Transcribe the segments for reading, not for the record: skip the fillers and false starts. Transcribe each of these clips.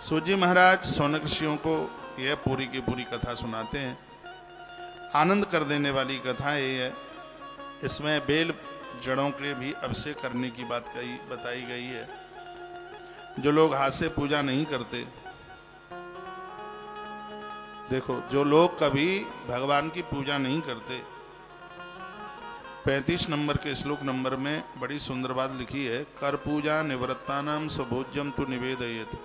सूजी महाराज शौनक ऋषियों को यह पूरी की पूरी कथा सुनाते हैं। आनंद कर देने वाली कथा ये है। इसमें बेल जड़ों के भी अभिषेक करने की बात बताई गई है। जो लोग हाथ से पूजा नहीं करते, देखो जो लोग कभी भगवान की पूजा नहीं करते, 35 नंबर के श्लोक नंबर में बड़ी सुंदर बात लिखी है। कर पूजा निवृत्तानाम स्वभोज्यम तु निवेदयेत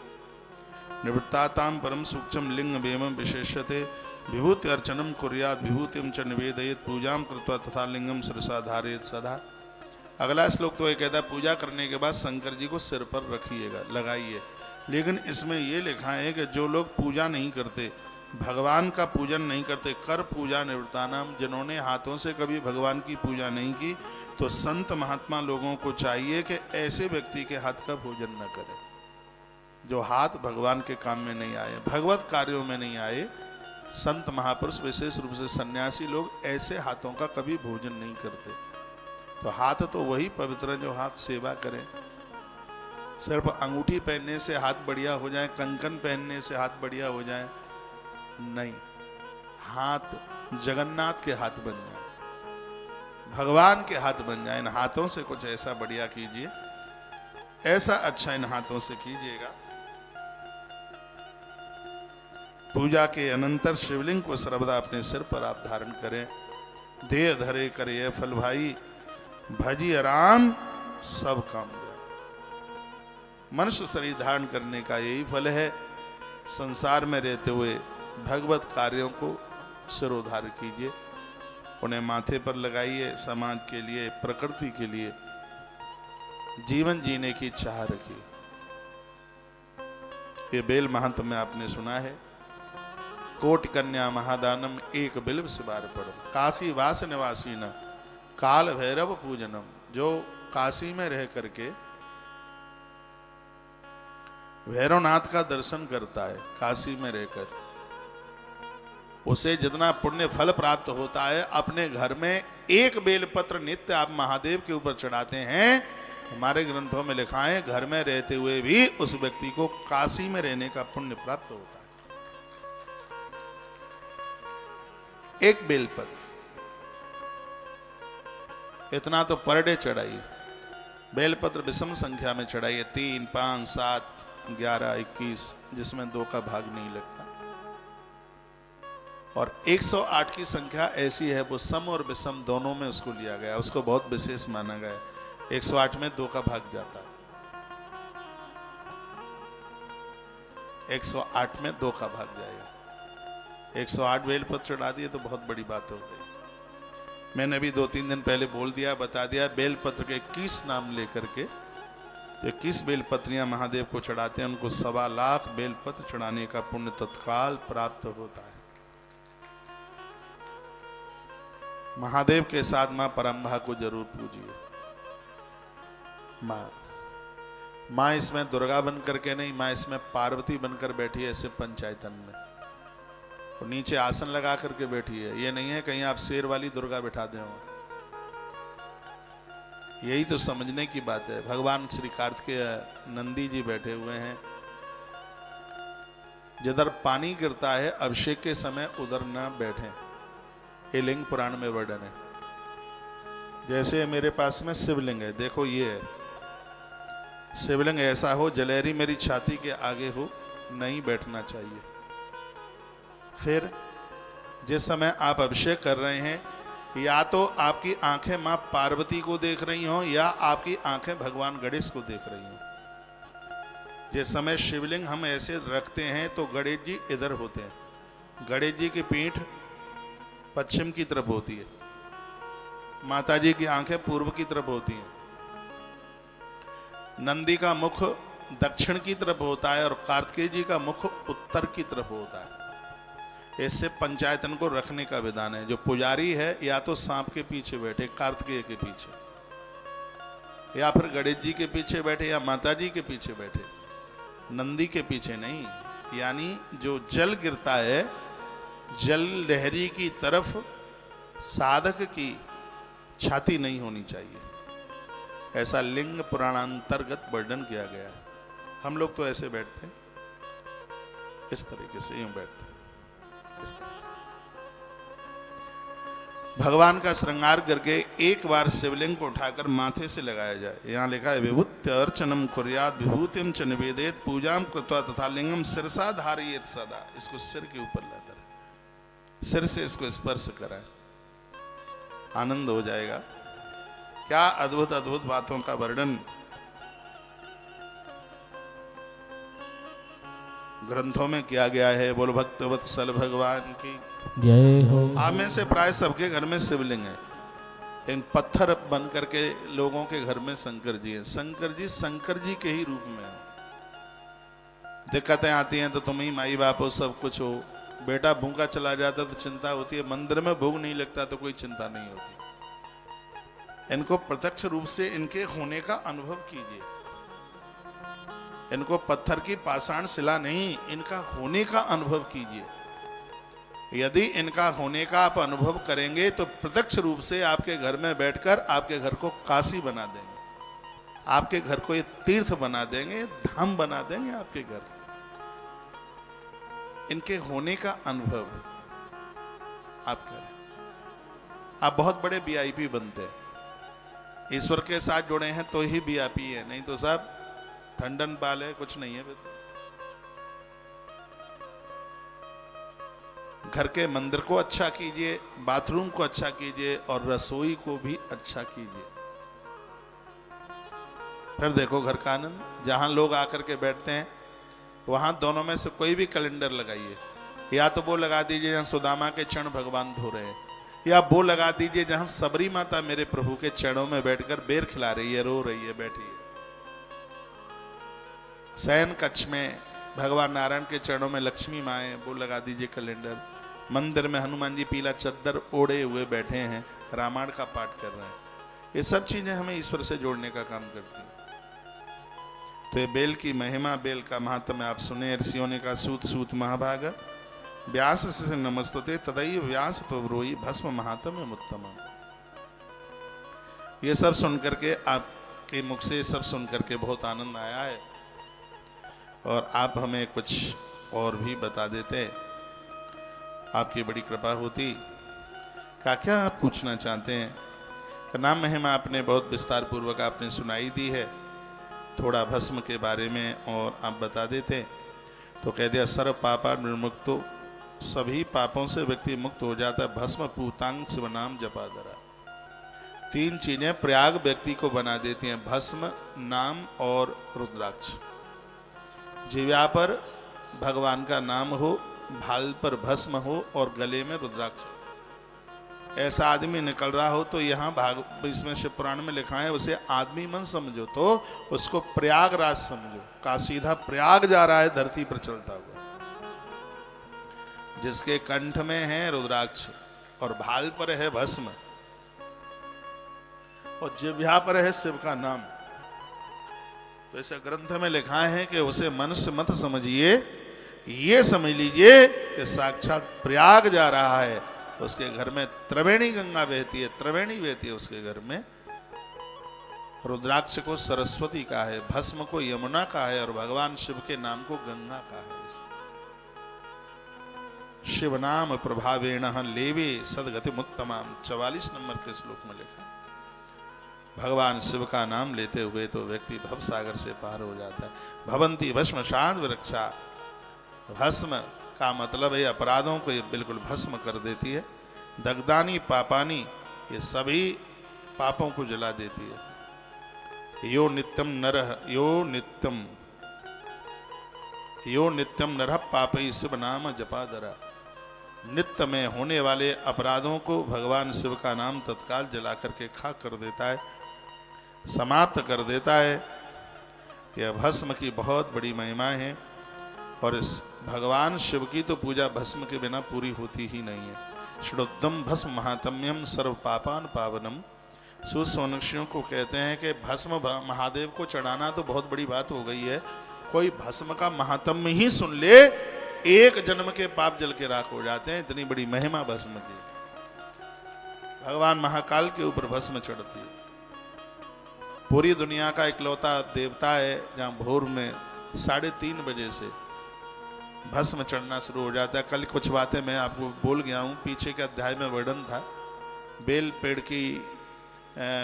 निवृत्ताताम परम सूक्ष्म लिंग वेमं विशेषते विभूति अर्चनम कुर्यात विभूतिम च निवेदयेत पूजाम कृत्वा तथा लिंगम शिरसा धारयेत सदा। अगला श्लोक तो ये कहता है पूजा करने के बाद शंकर जी को सिर पर रखिएगा, लगाइए। लेकिन इसमें ये लिखा है कि जो लोग पूजा नहीं करते, भगवान का पूजन नहीं करते, कर पूजा निवृत्तानाम, जिन्होंने हाथों से कभी भगवान की पूजा नहीं की, तो संत महात्मा लोगों को चाहिए कि ऐसे व्यक्ति के हाथ का भोजन न करें जो हाथ भगवान के काम में नहीं आए, भगवत कार्यों में नहीं आए। संत महापुरुष, विशेष रूप से सन्यासी लोग ऐसे हाथों का कभी भोजन नहीं करते। तो हाथ तो वही पवित्र है जो हाथ सेवा करें। सिर्फ अंगूठी पहनने से हाथ बढ़िया हो जाए, कंकन पहनने से हाथ बढ़िया हो जाए, नहीं। हाथ जगन्नाथ के हाथ बन जाए, भगवान के हाथ बन जाए। इन हाथों से कुछ ऐसा बढ़िया कीजिए, ऐसा अच्छा इन हाथों से कीजिएगा। पूजा के अनंतर शिवलिंग को सर्वदा अपने सिर पर आप धारण करें। देह धरे करे फल भाई, भजी आराम सब काम दे। मनुष्य शरीर धारण करने का यही फल है। संसार में रहते हुए भगवत कार्यों को सिरोधार्य कीजिए, उन्हें माथे पर लगाइए। समाज के लिए, प्रकृति के लिए जीवन जीने की चाह रखिए। ये बेल महंत में आपने सुना है। कोटि कन्या महादानम एक बिल्व सिबार पड़म, काशी वास निवासी न काल भैरव पूजनम। जो काशी में रह करके भैरवनाथ का दर्शन करता है, काशी में रहकर, उसे जितना पुण्य फल प्राप्त होता है, अपने घर में एक बेलपत्र नित्य आप महादेव के ऊपर चढ़ाते हैं। हमारे ग्रंथों में लिखा है घर में रहते हुए भी उस व्यक्ति को काशी में रहने का पुण्य प्राप्त होता है। एक बेलपत्र, इतना तो पर डे चढ़ाइए। बेलपत्र विषम संख्या में चढ़ाइए, 3, 5, 7, 11, 21, जिसमें 2 का भाग नहीं लगता। और 108 की संख्या ऐसी है, वो सम और विषम दोनों में उसको लिया गया, उसको बहुत विशेष माना गया। 108 में 2 का भाग जाता है, 108 में 2 का भाग जाएगा। 108 बेलपत्र चढ़ा दिए तो बहुत बड़ी बात हो गई। मैंने भी 2-3 दिन पहले बोल दिया, बता दिया, बेलपत्र के 21 नाम लेकर के 21 बेलपत्रियां महादेव को चढ़ाते हैं, उनको 1.25 लाख बेलपत्र चढ़ाने का पुण्य तत्काल प्राप्त होता है। महादेव के साथ मां परंभा को जरूर पूजिए। मां इसमें दुर्गा बनकर के नहीं, मां इसमें पार्वती बनकर बैठी है, ऐसे पंचायतन में, और नीचे आसन लगा करके बैठी है। ये नहीं है कहीं आप शेर वाली दुर्गा बैठा दें। यही तो समझने की बात है। भगवान श्री कार्तिकेय नंदी जी बैठे हुए हैं। जिधर पानी गिरता है अभिषेक के समय उधर न बैठें, ये लिंग पुराण में वर्णन है। जैसे मेरे पास में शिवलिंग है, देखो ये है शिवलिंग, ऐसा हो जलेरी मेरी छाती के आगे हो, नहीं बैठना चाहिए। फिर जिस समय आप अभिषेक कर रहे हैं, या तो आपकी आंखें मां पार्वती को देख रही हो, या आपकी आंखें भगवान गणेश को देख रही हो। जिस समय शिवलिंग हम ऐसे रखते हैं तो गणेश जी इधर होते हैं, गणेश जी की पीठ पश्चिम की तरफ होती है, माता जी की आंखें पूर्व की तरफ होती हैं, नंदी का मुख दक्षिण की तरफ होता है और कार्तिकेय जी का मुख उत्तर की तरफ होता है। इससे पंचायतन को रखने का विधान है। जो पुजारी है या तो सांप के पीछे बैठे, कार्तिकेय के पीछे, या फिर गणेश जी के पीछे बैठे, या माता जी के पीछे बैठे, नंदी के पीछे नहीं। यानी जो जल गिरता है, जल लहरी की तरफ साधक की छाती नहीं होनी चाहिए, ऐसा लिंग पुराणांतर्गत वर्णन किया गया है। हम लोग तो ऐसे बैठते हैं। इस तरीके से यूं बैठते हैं, इस तरीके से भगवान का श्रृंगार करके एक बार शिवलिंग को उठाकर माथे से लगाया जाए। यहाँ लिखा है विभूत्य अर्चनम कुर्यात विभूतिम च निवेदेत पूजाम कृत्वा तथा लिंगम सिरसा धारयेत सदा। इसको सिर के ऊपर लाकर सिर से इसको स्पर्श कराए, आनंद हो जाएगा। क्या अद्भुत अद्भुत बातों का वर्णन ग्रंथों में किया गया है। बोल भक्त वत्सल भगवान की जय हो। आप में से प्राय सबके घर में शिवलिंग है, इन पत्थर बन करके लोगों के घर में शंकर जी हैं। शंकर जी के ही रूप में है। दिक्कतें आती हैं तो तुम ही माई बाप हो, सब कुछ हो। बेटा भूखा चला जाता तो चिंता होती है, मंदिर में भूख नहीं लगता तो कोई चिंता नहीं होती। इनको प्रत्यक्ष रूप से इनके होने का अनुभव कीजिए। इनको पत्थर की पाषाण शिला नहीं, इनका होने का अनुभव कीजिए। यदि इनका होने का आप अनुभव करेंगे तो प्रत्यक्ष रूप से आपके घर में बैठकर आपके घर को काशी बना देंगे, आपके घर को ये तीर्थ बना देंगे, धाम बना देंगे आपके घर। इनके होने का अनुभव आप करें, आप बहुत बड़े वीआईपी बनते हैं। ईश्वर के साथ जुड़े हैं तो ही वीआईपी है, नहीं तो सब ठंडन पाल है, कुछ नहीं है। घर के मंदिर को अच्छा कीजिए, बाथरूम को अच्छा कीजिए और रसोई को भी अच्छा कीजिए। फिर देखो घर का आनंद। जहां लोग आकर के बैठते हैं वहां दोनों में से कोई भी कैलेंडर लगाइए। या तो वो लगा दीजिए जहां सुदामा के चरण भगवान धो रहे हैं, या वो लगा दीजिए जहां सबरी माता मेरे प्रभु के चरणों में बैठकर बेर खिला रही है, रो रही है, बैठी है। शयन कक्ष में भगवान नारायण के चरणों में लक्ष्मी माँ है, वो लगा दीजिए कैलेंडर। मंदिर में हनुमान जी पीला चद्दर ओढ़े हुए बैठे हैं, रामायण का पाठ कर रहे हैं। ये सब चीजें हमें ईश्वर से जोड़ने का काम करती हैं। तो ये बेल की महिमा, बेल का महात्म्य आप सुने। ऋषियों ने कहा सूत सूत महाभाग व्यास से नमस्तुते तदई व्यास तो ब्रोई भस्म महात्म्य उत्तम। ये सब सुन करके आपके मुख से सब सुन करके बहुत आनंद आया है, और आप हमें कुछ और भी बता देते, आपकी बड़ी कृपा होती। क्या आप पूछना चाहते हैं? नाम महिमा आपने बहुत विस्तार पूर्वक आपने सुनाई दी है। थोड़ा भस्म के बारे में और आप बता देते तो कह दिया सर्व पापा निर्मुक्तो, सभी पापों से व्यक्ति मुक्त हो जाता है। भस्म पूतांग शिव नाम जपादरा। 3 चीजें प्रयाग व्यक्ति को बना देती हैं, भस्म, नाम और रुद्राक्ष। जिह्वा पर भगवान का नाम हो, भाल पर भस्म हो और गले में रुद्राक्ष हो। ऐसा आदमी निकल रहा हो तो यहाँ इसमें शिव पुराण में लिखा है उसे आदमी मन समझो, तो उसको प्रयागराज समझो। का सीधा प्रयाग जा रहा है धरती पर चलता हुआ। जिसके कंठ में है रुद्राक्ष और भाल पर है भस्म और जिह्वा पर है शिव का नाम, तो ऐसे ग्रंथ में लिखा है कि उसे मनुष्य मत समझिए, ये समझ लीजिए कि साक्षात प्रयाग जा रहा है। उसके घर में त्रिवेणी गंगा बहती है, त्रिवेणी बहती है उसके घर में। रुद्राक्ष को सरस्वती का है, भस्म को यमुना का है और भगवान शिव के नाम को गंगा का है। शिव नाम प्रभावेण लेवे सदगति मुत्तमाम, 44 नंबर के श्लोक में लिखा है। भगवान शिव का नाम लेते हुए तो व्यक्ति भव सागर से पार हो जाता है। भवंती भस्म शांत वृक्षा, भस्म का मतलब है अपराधों को ये बिल्कुल भस्म कर देती है। दग्धानी पापानी, ये सभी पापों को जला देती है। यो नित्यम नरः पापै शिव नाम जपादरा। नित्य में होने वाले अपराधों को भगवान शिव का नाम तत्काल जला करके खाक कर देता है, समाप्त कर देता है। यह भस्म की बहुत बड़ी महिमा है और इस भगवान शिव की तो पूजा भस्म के बिना पूरी होती ही नहीं है। शुद्धम भस्म महात्म्यम सर्व पापान पावनम। सूत सोनक्षियों को कहते हैं कि भस्म महादेव को चढ़ाना तो बहुत बड़ी बात हो गई है, कोई भस्म का महात्म्य ही सुन ले, एक जन्म के पाप जल के राख हो जाते हैं। इतनी बड़ी महिमा भस्म की। भगवान महाकाल के ऊपर भस्म चढ़ती है। पूरी दुनिया का इकलौता देवता है जहां भोर में 3:30 बजे से भस्म चढ़ना शुरू हो जाता है। कल कुछ बातें मैं आपको बोल गया हूँ, पीछे के अध्याय में वर्णन था। बेल पेड़ की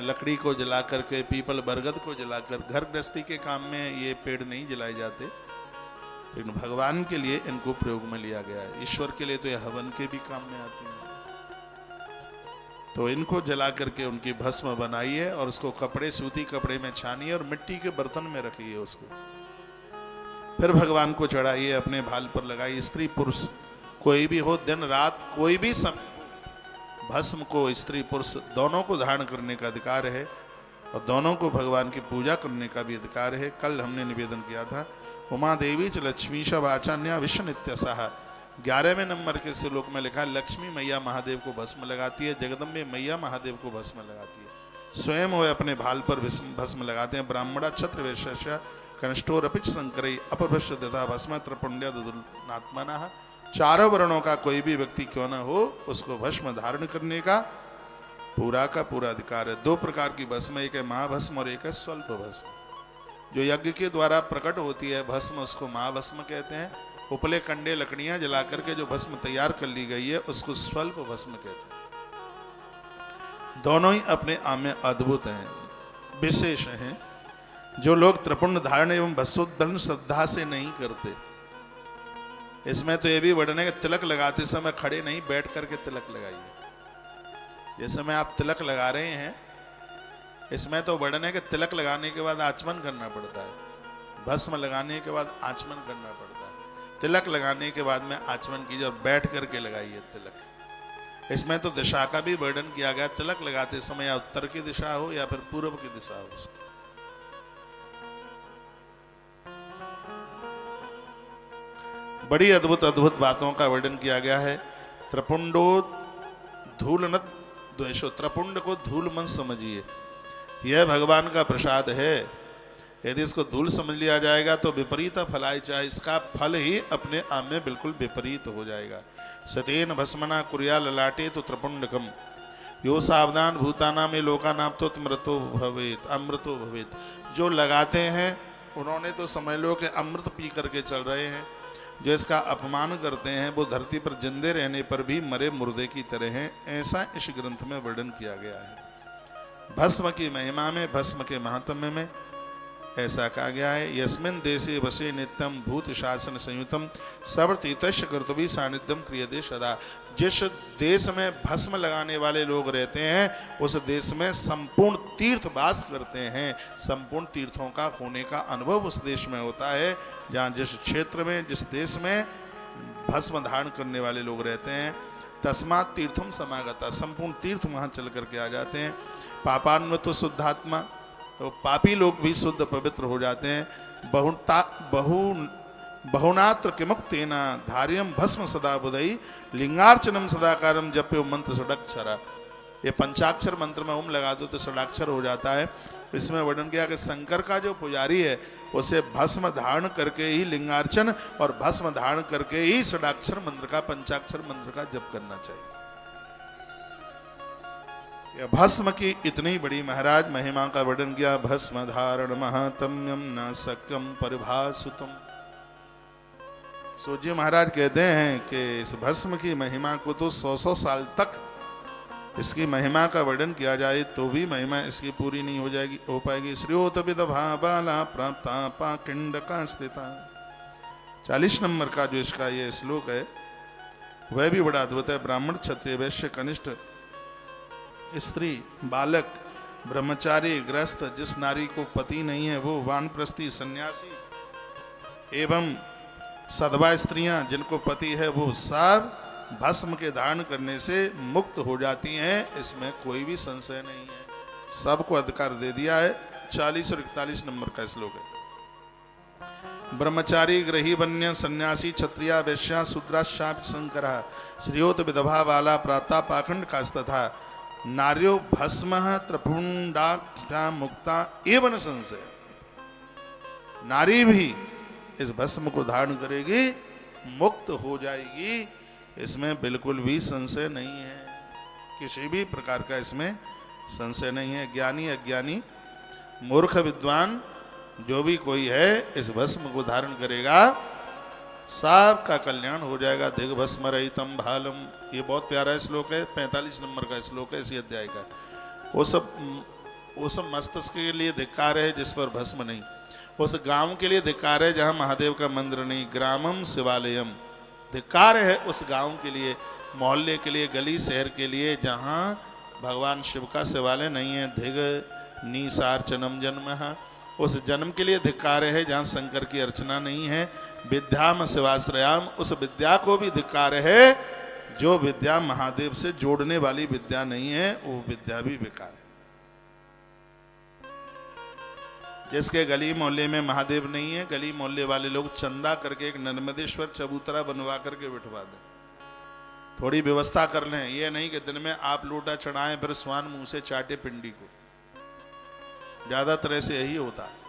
लकड़ी को जला करके, पीपल बरगद को जलाकर, घर गृहस्थी के काम में ये पेड़ नहीं जलाए जाते, लेकिन भगवान के लिए इनको प्रयोग में लिया गया है। ईश्वर के लिए तो ये हवन के भी काम में आते हैं। तो इनको जला करके उनकी भस्म बनाइए और उसको कपड़े, सूती कपड़े में छानिए और मिट्टी के बर्तन में रखिए उसको। फिर भगवान को चढ़ाइए, अपने भाल पर लगाइए। स्त्री पुरुष कोई भी हो, दिन रात कोई भी समय, भस्म को स्त्री पुरुष दोनों को धारण करने का अधिकार है और दोनों को भगवान की पूजा करने का भी अधिकार है। कल हमने निवेदन किया था, उमा देवी च लक्ष्मी वाचान्या विश्व नित्यसाहा। 11वें नंबर के श्लोक में लिखा है, लक्ष्मी मैया महादेव को भस्म लगाती है, जगदम्बे मैया महादेव को भस्म लगाती है। स्वयं वो अपने भाल पर भस्म लगाते हैं। ब्राह्मणा छत्र वैश्य कनिष्ठोरपिच संकरई अपभ्रष्ट तथा भस्म त्रिपुण्य दुर्नात्मना। चारों वर्णों का कोई भी व्यक्ति क्यों न हो, उसको भस्म धारण करने का पूरा अधिकार है। 2 प्रकार की भस्म, एक है महाभस्म और एक है स्वल्प भस्म। जो यज्ञ के द्वारा प्रकट होती है भस्म, उसको महाभस्म कहते हैं। उपले कंडे लकड़ियां जला करके जो भस्म तैयार कर ली गई है, उसको स्वल्प भस्म कहते हैं। दोनों ही अपने आप में अद्भुत हैं, विशेष हैं। जो लोग त्रिपुंड धारण एवं भस्मोद्भरण श्रद्धा से नहीं करते, इसमें तो ये भी वर्णन है कि तिलक लगाते समय खड़े नहीं, बैठ करके तिलक लगाइए। जिस समय आप तिलक लगा रहे हैं, इसमें तो वर्णन है कि तिलक लगाने के बाद आचमन करना पड़ता है, भस्म लगाने के बाद आचमन करना पड़ता है। तिलक लगाने के बाद में आचमन कीजिए और बैठ करके लगाइए तिलक। इसमें तो दिशा का भी वर्णन किया गया, तिलक लगाते समय या उत्तर की दिशा हो या फिर पूर्व की दिशा हो। बड़ी अद्भुत अद्भुत बातों का वर्णन किया गया है। त्रिपुंडो धूलनत द्वेषो, त्रिपुंड को धूल मन समझिए, यह भगवान का प्रसाद है। यदि इसको धूल समझ लिया जाएगा तो विपरीत फलाय, चाहे इसका फल ही अपने आप में बिल्कुल विपरीत हो जाएगा। सतेन भस्मना कुरिया ललाटे तो त्रिपुंडकम यो सावधान भूताना में लोका नाम तो अमृतो भवेत, अमृतो भवेत। जो लगाते हैं उन्होंने तो समझ लो कि अमृत पी करके चल रहे हैं। जो इसका अपमान करते हैं वो धरती पर जिंदे रहने पर भी मरे मुर्दे की तरह हैं। ऐसा इस ग्रंथ में वर्णन किया गया है। भस्म की महिमा में, भस्म के महात्म्य में ऐसा कहा गया है, यस्मिन देशे वसे नित्यम भूत शासन संयुतम सर्वतीतस्य कर्तव्य सानिध्यम क्रियते सदा। जिस देश में भस्म लगाने वाले लोग रहते हैं, उस देश में संपूर्ण तीर्थ वास करते हैं। संपूर्ण तीर्थों का होने का अनुभव उस देश में होता है। जहाँ जिस क्षेत्र में, जिस देश में भस्म धारण करने वाले लोग रहते हैं, तस्मात् तीर्थम समागता, संपूर्ण तीर्थ वहाँ चल करके आ जाते हैं। पापान्वित तो शुद्धात्मा, तो पापी लोग भी शुद्ध पवित्र हो जाते हैं। बहुनात्र किमुक्तेना धार्यम भस्म सदा बुधई लिंगार्चनम सदाकारम जप्यो मंत्र षडाक्षरा। ये पंचाक्षर मंत्र में ओम लगा दो तो षडाक्षर हो जाता है। इसमें वर्णन किया कि शंकर का जो पुजारी है, उसे भस्म धारण करके ही लिंगार्चन और भस्म धारण करके ही षडाक्षर मंत्र का, पंचाक्षर मंत्र का जप करना चाहिए। यह भस्म की इतनी बड़ी महाराज महिमा का वर्णन किया। भस्म धारण महात्म्यम न सक्यम परिभाषितम। सूजी महाराज कहते हैं कि इस भस्म की महिमा को तो 100 साल तक इसकी महिमा का वर्णन किया जाए तो भी महिमा इसकी पूरी नहीं हो पाएगी। श्रियोत विदभा बाला प्राप्ता पाकिंड का स्थिता। 40 नंबर का जो इसका ये श्लोक है वह भी बड़ा अद्भुत है। ब्राह्मण क्षत्रिय वैश्य कनिष्ठ स्त्री बालक ब्रह्मचारी गृहस्थ, जिस नारी को पति नहीं है वो वानप्रस्थी सन्यासी एवं सधवा स्त्रियां जिनको पति है, वो सब भस्म के धारण करने से मुक्त हो जाती हैं। इसमें कोई भी संशय नहीं है, सबको अधिकार दे दिया है। 40 और 41 नंबर का श्लोक है। ब्रह्मचारी गृही वन्य सन्यासी क्षत्रिया वैश्या शूद्राश्चापि शंकरा श्रियोत विधवा वाला प्राता पाखंड कास्तथा नार्यो भस्म त्रिपुंडा मुक्ता एवं संशय। नारी भी इस भस्म को धारण करेगी, मुक्त हो जाएगी, इसमें बिल्कुल भी संशय नहीं है। किसी भी प्रकार का इसमें संशय नहीं है। ज्ञानी अज्ञानी मूर्ख विद्वान जो भी कोई है, इस भस्म को धारण करेगा सबका कल्याण हो जाएगा। दिग्भस्म रहितम भालम, ये बहुत प्यारा श्लोक है, 45 नंबर का श्लोक है इसी अध्याय का। वो सब मस्तिष्क के लिए धिक्कार है जिस पर भस्म नहीं, उस गांव के लिए धिक्कार है जहां महादेव का मंदिर नहीं। ग्रामम शिवालयम, धिक्कार है उस गांव के लिए, मोहल्ले के लिए, गली शहर के लिए जहां भगवान शिव का शिवालय नहीं है। धिग नीसार्चनम जन्म, उस जन्म के लिए धिक्कार है जहां शंकर की अर्चना नहीं है। विद्याम शिवाश्रयाम, उस विद्या को भी धिक्कार है जो विद्या महादेव से जोड़ने वाली विद्या नहीं है, वो विद्या भी बेकार है। जिसके गली मोहल्ले में महादेव नहीं है, गली मोहल्ले वाले लोग चंदा करके एक नर्मदेश्वर चबूतरा बनवा करके बिठवा दें, थोड़ी व्यवस्था कर लें। ये नहीं कि दिन में आप लोटा चढ़ाएं फिर स्वान मुंह से चाटे पिंडी को, ज्यादातर ऐसे यही होता है।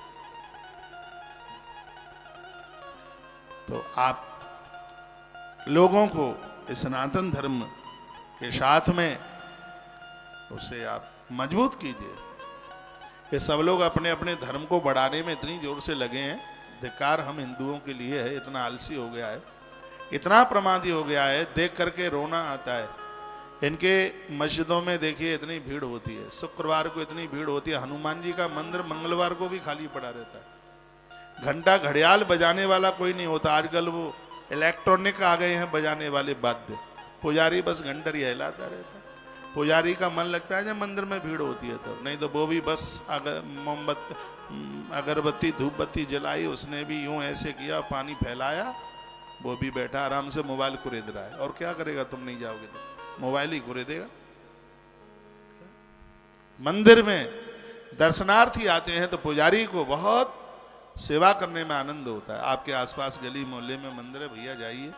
तो आप लोगों को सनातन धर्म के साथ में उसे आप मजबूत कीजिए। ये सब लोग अपने अपने धर्म को बढ़ाने में इतनी जोर से लगे हैं, धिक्कार हम हिंदुओं के लिए है। इतना आलसी हो गया है, इतना प्रमादी हो गया है, देख करके रोना आता है। इनके मस्जिदों में देखिए इतनी भीड़ होती है, शुक्रवार को इतनी भीड़ होती है। हनुमान जी का मंदिर मंगलवार को भी खाली पड़ा रहता है। घंटा घड़ियाल बजाने वाला कोई नहीं होता, आजकल वो इलेक्ट्रॉनिक आ गए हैं बजाने वाले वाद्य। पुजारी बस घंटर ही हिलाता रहता है। पुजारी का मन लगता है जब मंदिर में भीड़ होती है तब, नहीं तो वो भी बस मोमबत्ती अगरबत्ती धूप बत्ती जलाई, उसने भी यूं ऐसे किया, पानी फैलाया, वो भी बैठा आराम से मोबाइल कुरेद रहा है। और क्या करेगा, तुम नहीं जाओगे तो मोबाइल ही कुरेदेगा। मंदिर में दर्शनार्थी आते हैं तो पुजारी को बहुत सेवा करने में आनंद होता है। आपके आसपास गली मोहल्ले में मंदिर है, भैया जाइए।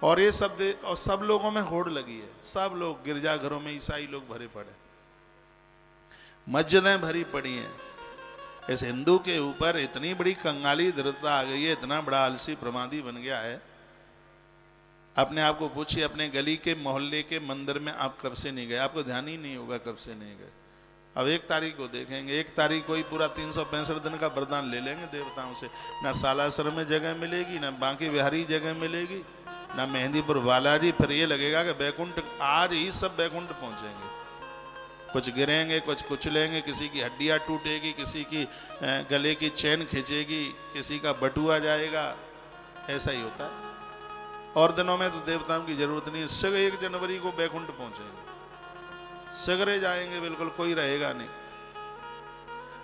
और ये सब लोगों में होड़ लगी है, सब लोग गिरजाघरों में ईसाई लोग भरे पड़े, मस्जिदें भरी पड़ी हैं। इस हिंदू के ऊपर इतनी बड़ी कंगाली दृढ़ता आ गई है, इतना बड़ा आलसी प्रमादी बन गया है। अपने आप को पूछिए, अपने गली के मोहल्ले के मंदिर में आप कब से नहीं गए? आपको ध्यान ही नहीं होगा कब से नहीं गए। अब 1 तारीख को देखेंगे, 1 तारीख को ही पूरा 365 दिन का वरदान ले लेंगे देवताओं से। ना सालासर में जगह मिलेगी, ना बांके बिहारी जगह मिलेगी, ना मेहंदीपुर बालाजी। फिर ये लगेगा कि बैकुंठ, आज ही सब बैकुंठ पहुंचेंगे। कुछ गिरेंगे, कुछ कुचलेंगे, किसी की हड्डियां टूटेगी, किसी की गले की चैन खिंचेगी, किसी का बटुआ जाएगा, ऐसा ही होता है। और दिनों में तो देवताओं की जरूरत नहीं है, सगरे 1 जनवरी को बैकुंठ पहुंचेंगे, सगरे जाएंगे, बिल्कुल कोई रहेगा नहीं।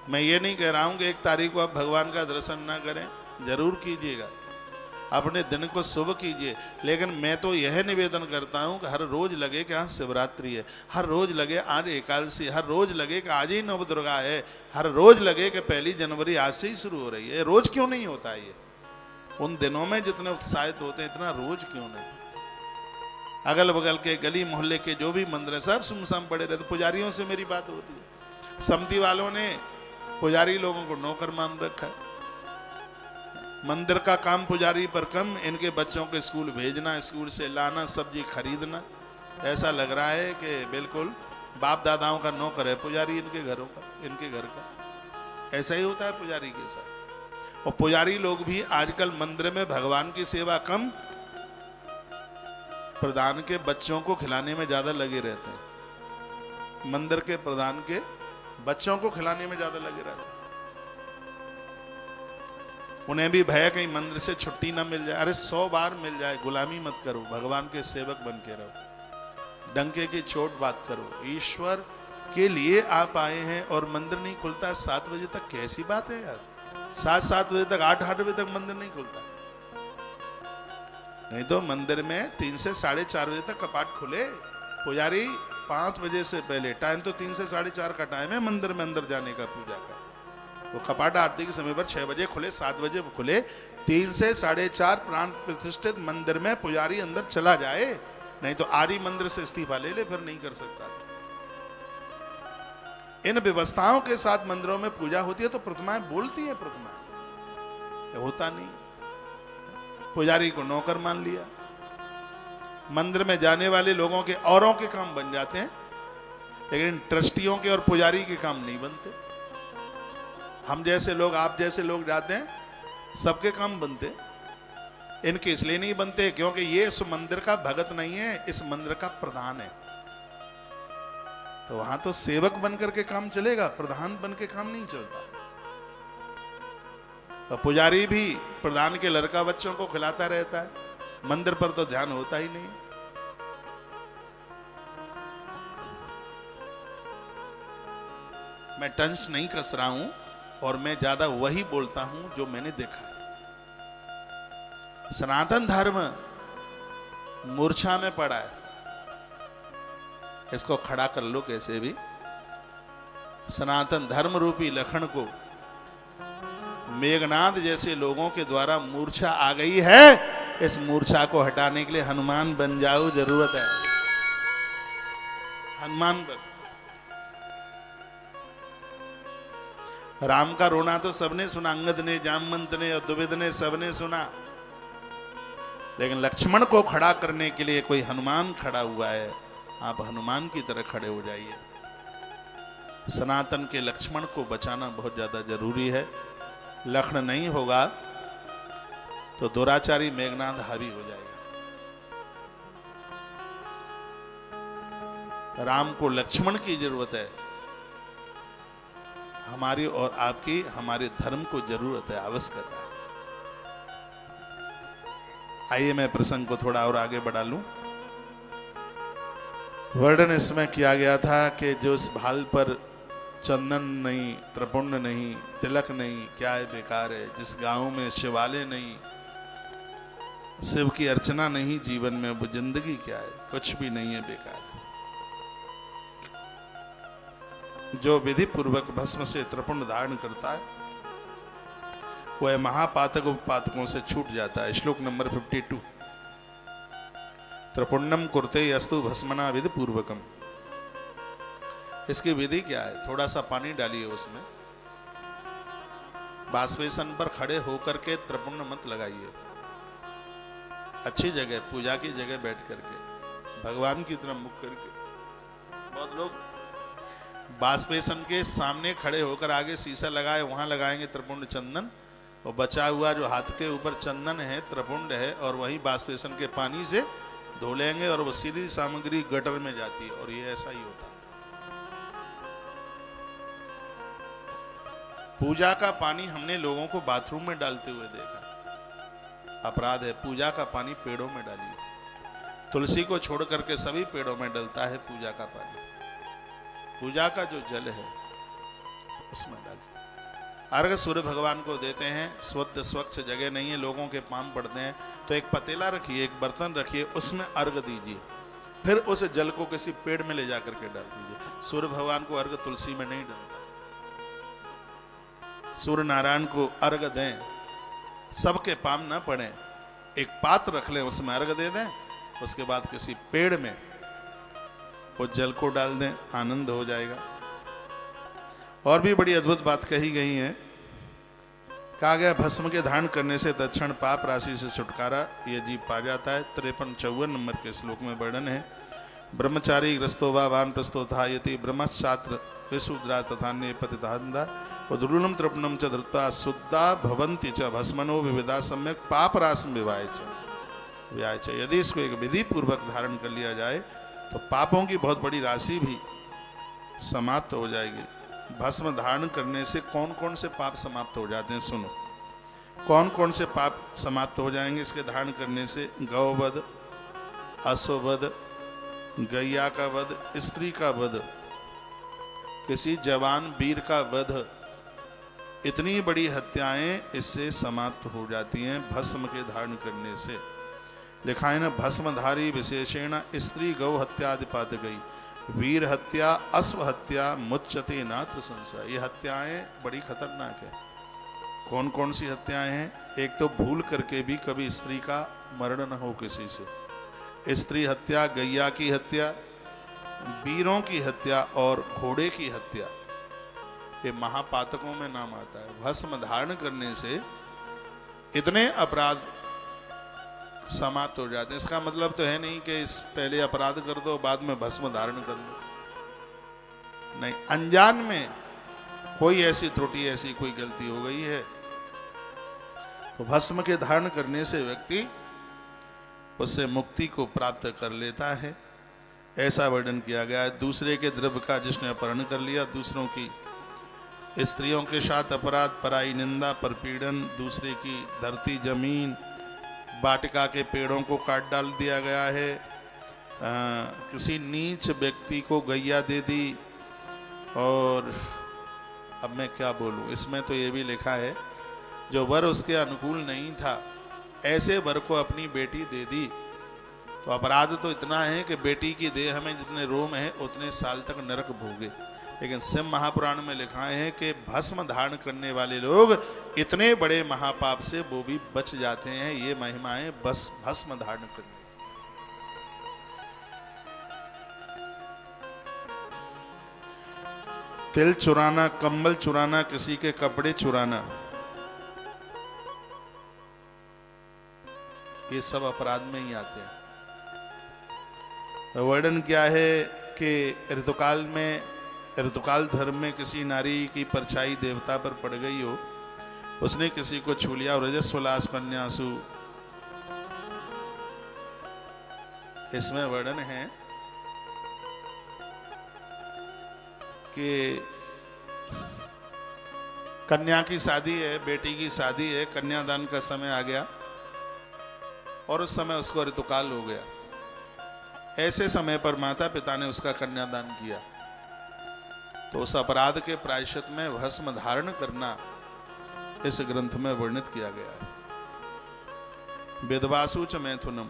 मैं ये नहीं कह रहा हूं कि 1 तारीख को आप भगवान का दर्शन ना करें, जरूर कीजिएगा, अपने दिन को शुभ कीजिए। लेकिन मैं तो यह निवेदन करता हूं कि हर रोज लगे कि आज शिवरात्रि है, हर रोज लगे आज एकादशी, हर रोज लगे कि आज ही नवदुर्गा है, हर रोज लगे कि 1 जनवरी आज से ही शुरू हो रही है। रोज क्यों नहीं होता है ये? उन दिनों में जितने उत्साहित होते हैं, इतना रोज क्यों नहीं? अगल बगल के गली मोहल्ले के जो भी मंदिर है सब सुमसाम पड़े रहते। पुजारियों से मेरी बात होती है, समिति वालों ने पुजारी लोगों को नौकर मान रखा है। मंदिर का काम पुजारी पर कम, इनके बच्चों को स्कूल भेजना, स्कूल से लाना, सब्जी खरीदना, ऐसा लग रहा है कि बिल्कुल बाप दादाओं का नौकर है पुजारी इनके घरों का, इनके घर का। ऐसा ही होता है पुजारी के साथ। और पुजारी लोग भी आजकल मंदिर में भगवान की सेवा कम, प्रधान के बच्चों को खिलाने में ज्यादा लगे रहते हैं। मंदिर के प्रधान के बच्चों को खिलाने में ज्यादा लगे रहते हैं। उन्हें भी भय कहीं मंदिर से छुट्टी ना मिल जाए। अरे 100 बार मिल जाए, गुलामी मत करो, भगवान के सेवक बन के रहो, डंके की चोट बात करो। ईश्वर के लिए आप आए हैं और मंदिर नहीं खुलता 7 बजे तक, कैसी बात है यार? 7 बजे तक, 8 बजे तक मंदिर नहीं खुलता। नहीं तो मंदिर में 3 से 4:30 बजे तक कपाट खुले। पुजारी 5 बजे से पहले, टाइम तो 3 से 4:30 का टाइम है मंदिर में अंदर जाने का, पूजा का। वो कपाट आरती के समय पर 6 बजे खुले, 7 बजे खुले, 3 से 4:30 प्राण प्रतिष्ठित मंदिर में पुजारी अंदर चला जाए। नहीं तो आर्य मंदिर से इस्तीफा ले ले, फिर नहीं कर सकता। इन व्यवस्थाओं के साथ मंदिरों में पूजा होती है तो प्रतिमाएं बोलती है, प्रतिमाएं होता नहीं। पुजारी को नौकर मान लिया। मंदिर में जाने वाले लोगों के औरों के काम बन जाते हैं, लेकिन ट्रस्टियों के और पुजारी के काम नहीं बनते। हम जैसे लोग, आप जैसे लोग जाते हैं, सबके काम बनते। इनके इसलिए नहीं बनते क्योंकि ये इस मंदिर का भगत नहीं है, इस मंदिर का प्रधान है। तो वहां तो सेवक बनकर के काम चलेगा, प्रधान बन के काम नहीं चलता। और पुजारी भी प्रधान के लड़का बच्चों को खिलाता रहता है, मंदिर पर तो ध्यान होता ही नहीं। मैं टंच नहीं कस रहा हूं और मैं ज्यादा वही बोलता हूं जो मैंने देखा है। सनातन धर्म मूर्छा में पड़ा है, इसको खड़ा कर लो कैसे भी। सनातन धर्म रूपी लखन को मेघनाद जैसे लोगों के द्वारा मूर्छा आ गई है, इस मूर्छा को हटाने के लिए हनुमान बन जाओ, जरूरत है हनुमान बन। राम का रोना तो सबने सुना, अंगद ने, जामवंत ने और द्विविद ने सबने सुना, लेकिन लक्ष्मण को खड़ा करने के लिए कोई हनुमान खड़ा हुआ है। आप हनुमान की तरह खड़े हो जाइए। सनातन के लक्ष्मण को बचाना बहुत ज्यादा जरूरी है। लक्ष्मण नहीं होगा तो दुराचारी मेघनाद हावी हो जाएगा। राम को लक्ष्मण की जरूरत है, हमारी और आपकी, हमारे धर्म को जरूरत है, आवश्यकता है। आइए मैं प्रसंग को थोड़ा और आगे बढ़ा लूं। वर्णन इसमें किया गया था कि जो इस भाल पर चंदन नहीं, त्रिपुंड नहीं, तिलक नहीं, क्या है बेकार है। जिस गांव में शिवालय नहीं, शिव की अर्चना नहीं जीवन में, वो जिंदगी क्या है, कुछ भी नहीं है, बेकार। जो विधि पूर्वक भस्म से त्रिपुंड धारण करता है वह महापातक उपपातकों से छूट जाता है। श्लोक नंबर 52। त्रिपुंडम कुरते यस्तु भस्मना विधि पूर्वकम। इसकी विधि क्या है? थोड़ा सा पानी डालिए, उसमें बाष्पेशन पर खड़े होकर के त्रिपुंड मत लगाइए, अच्छी जगह, पूजा की जगह बैठ करके, भगवान की तरफ मुख करके। बहुत लोग बाष्पेशन के सामने खड़े होकर आगे शीशा लगाए, वहां लगाएंगे त्रिपुंड चंदन, और बचा हुआ जो हाथ के ऊपर चंदन है, त्रिपुंड है, और वहीं बाष्पेशन के पानी से धो लेंगे और वो सीधी सामग्री गटर में जाती है। और ये ऐसा ही होता है। पूजा का पानी हमने लोगों को बाथरूम में डालते हुए देखा, अपराध है। पूजा का पानी पेड़ों में डालिए। तुलसी को छोड़ करके सभी पेड़ों में डलता है पूजा का पानी। पूजा का जो जल है उसमें डालिए। अर्घ सूर्य भगवान को देते हैं, शुद्ध स्वच्छ जगह नहीं है, लोगों के पाम पड़ते हैं, तो एक पतीला रखिए, एक बर्तन रखिए, उसमें अर्घ दीजिए, फिर उस जल को किसी पेड़ में ले जाकर के डाल दीजिए। सूर्य भगवान को अर्घ तुलसी में नहीं डलता। सूर्य नारायण को अर्घ दें, सबके पाम न पड़े, एक पात्र रख लें, उसमें अर्घ दे दें, उसके बाद किसी पेड़ में वो जल को डाल दें, आनंद हो जाएगा। और भी बड़ी अद्भुत बात कही गई है। कहा गया भस्म के धारण करने से तत्क्षण पाप राशि से छुटकारा यह जीव पा जाता है। 53-54 नंबर के श्लोक में वर्णन है। ब्रह्मचारी ग्रस्तो वा वानप्रस्थो था यति ब्रह्मशास्त्र विशूद्रा तथा नेपतितांदा उद्रूलम त्रिपुणम च धृत्वा शुद्धा भवन्ति च भस्मनो विविधा सम्यक पाप राशि विवाय च। यदि इसको एक विधि पूर्वक धारण कर लिया जाए तो पापों की बहुत बड़ी राशि भी समाप्त हो जाएगी। भस्म धारण करने से कौन कौन से पाप समाप्त हो जाते हैं, सुनो। कौन कौन से पाप समाप्त हो जाएंगे इसके धारण करने से? गौवध, अश्ववध, गैया का वध, स्त्री का वध, किसी जवान वीर का वध, इतनी बड़ी हत्याएं इससे समाप्त हो जाती हैं भस्म के धारण करने से। लिखा है ना, भस्मधारी विशेषेण स्त्री गौ हत्यादि पात गई, वीर हत्या अश्व हत्या मुच्यते नात्र संशय। ये हत्याएं बड़ी खतरनाक है। कौन कौन सी हत्याएं हैं? एक तो भूल करके भी कभी स्त्री का मरण न हो किसी से, स्त्री हत्या, गैया की हत्या, वीरों की हत्या और घोड़े की हत्या, ये महापातकों में नाम आता है। भस्म धारण करने से इतने अपराध समाप्त हो जाते हैं। इसका मतलब तो है नहीं कि पहले अपराध कर दो बाद में भस्म धारण कर लो, नहीं। अनजान में कोई ऐसी त्रुटि, ऐसी कोई गलती हो गई है, तो भस्म के धारण करने से व्यक्ति उससे मुक्ति को प्राप्त कर लेता है, ऐसा वर्णन किया गया है। दूसरे के द्रव्य का जिसने अपहरण कर लिया, दूसरों की स्त्रियों के साथ अपराध, पराई निंदा, परपीड़न, दूसरे की धरती जमीन, वाटिका के पेड़ों को काट डाल दिया गया है, किसी नीच व्यक्ति को गैया दे दी। और अब मैं क्या बोलूं, इसमें तो ये भी लिखा है जो वर उसके अनुकूल नहीं था ऐसे वर को अपनी बेटी दे दी। तो अपराध तो इतना है कि बेटी की देह में जितने रोम है उतने साल तक नरक भोगे। लेकिन शिव महापुराण में लिखा है कि भस्म धारण करने वाले लोग इतने बड़े महापाप से वो भी बच जाते हैं। ये महिमाएं बस भस्म धारण करने। तिल चुराना, कंबल चुराना, किसी के कपड़े चुराना, ये सब अपराध में ही आते हैं। वर्णन क्या है कि ऋतुकाल धर्म में किसी नारी की परछाई देवता पर पड़ गई हो, उसने किसी को छू लिया, रजस्वलास कन्यासु, इसमें वर्णन है कि कन्या की शादी है, बेटी की शादी है, कन्यादान का समय आ गया और उस समय उसको ऋतुकाल हो गया। ऐसे समय पर माता पिता ने उसका कन्यादान किया, तो उस अपराध के प्रायश्चित में भस्म धारण करना इस ग्रंथ में वर्णित किया गया है। वेदवासु च मैथुनम,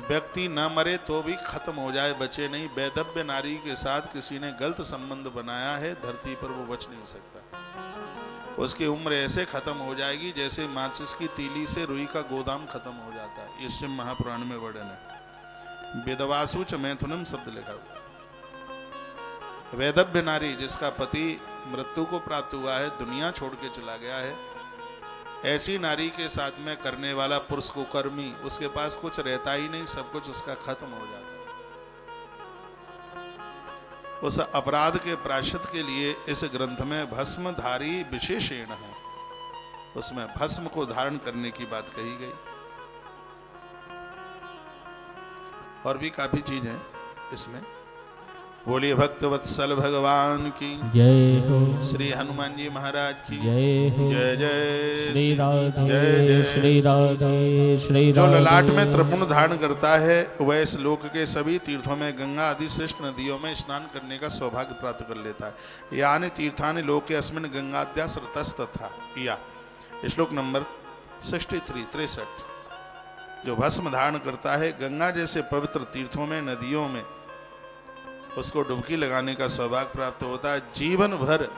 व्यक्ति न मरे तो भी खत्म हो जाए, बचे नहीं। वैधव्य नारी के साथ किसी ने गलत संबंध बनाया है, धरती पर वो बच नहीं सकता। उसकी उम्र ऐसे खत्म हो जाएगी जैसे माचिस की तीली से रुई का गोदाम खत्म हो जाता है। ये शिव महापुराण में वर्णन है। वेदवासु च मैथुनम शब्द लिखा हुआ। वैधव्य नारी जिसका पति मृत्यु को प्राप्त हुआ है, दुनिया छोड़ के चला गया है, ऐसी नारी के साथ में करने वाला पुरुष को कर्मी, उसके पास कुछ रहता ही नहीं, सब कुछ उसका खत्म हो जाता है। उस अपराध के प्रायश्चित के लिए इस ग्रंथ में भस्मधारी विशेषण है, उसमें भस्म को धारण करने की बात कही गई। और भी काफी चीज है इसमें। बोलिए भक्तवत्सल भगवान की जय हो, श्री हनुमान जी महाराज की जय हो, जय जय श्री राधे जय जय। श्री राधे श्री जो राधे। ललाट में त्रिपुंड धारण करता है वह इस लोक के सभी तीर्थों में, गंगा आदि श्रेष्ठ नदियों में स्नान करने का सौभाग्य प्राप्त कर लेता है। यानी तीर्थानि लोके अस्मिन् गंगाद्या स्रतस्तथा। या श्लोक नंबर 63। जो भस्म धारण करता है गंगा जैसे पवित्र तीर्थों में, नदियों में, उसको डुबकी लगाने का सौभाग्य प्राप्त होता है। जीवन भर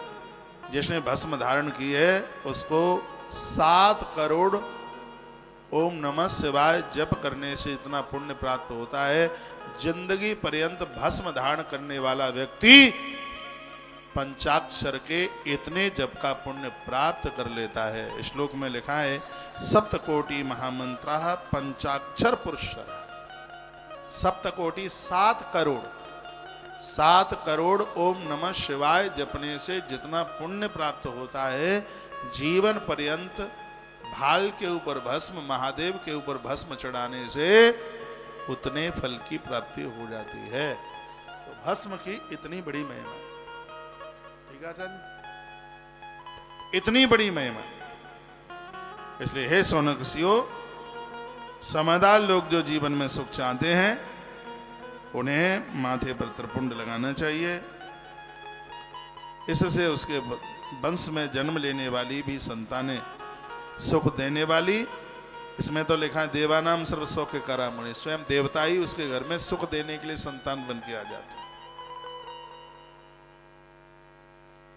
जिसने भस्म धारण की है उसको 7 करोड़ ओम नमः शिवाय जप करने से इतना पुण्य प्राप्त होता है। जिंदगी पर्यंत भस्म धारण करने वाला व्यक्ति पंचाक्षर के इतने जप का पुण्य प्राप्त कर लेता है। श्लोक में लिखा है सप्तकोटि महामंत्र पंचाक्षर पुरुष। सप्तकोटि 7 करोड़ ओम नमः शिवाय जपने से जितना पुण्य प्राप्त होता है, जीवन पर्यंत भाल के ऊपर भस्म, महादेव के ऊपर भस्म चढ़ाने से उतने फल की प्राप्ति हो जाती है। तो भस्म की इतनी बड़ी महिमा, ठीक है आचार्य, इतनी बड़ी महिमा। इसलिए हे सोनकसियो, समझदार लोग जो जीवन में सुख चाहते हैं उन्हें माथे पर त्रिपुंड लगाना चाहिए। इससे उसके वंश में जन्म लेने वाली भी संतानें सुख देने वाली। इसमें तो लिखा है देवानाम सर्व सौख्य करामुनि, स्वयं देवता ही उसके घर में सुख देने के लिए संतान बन के आ जाते।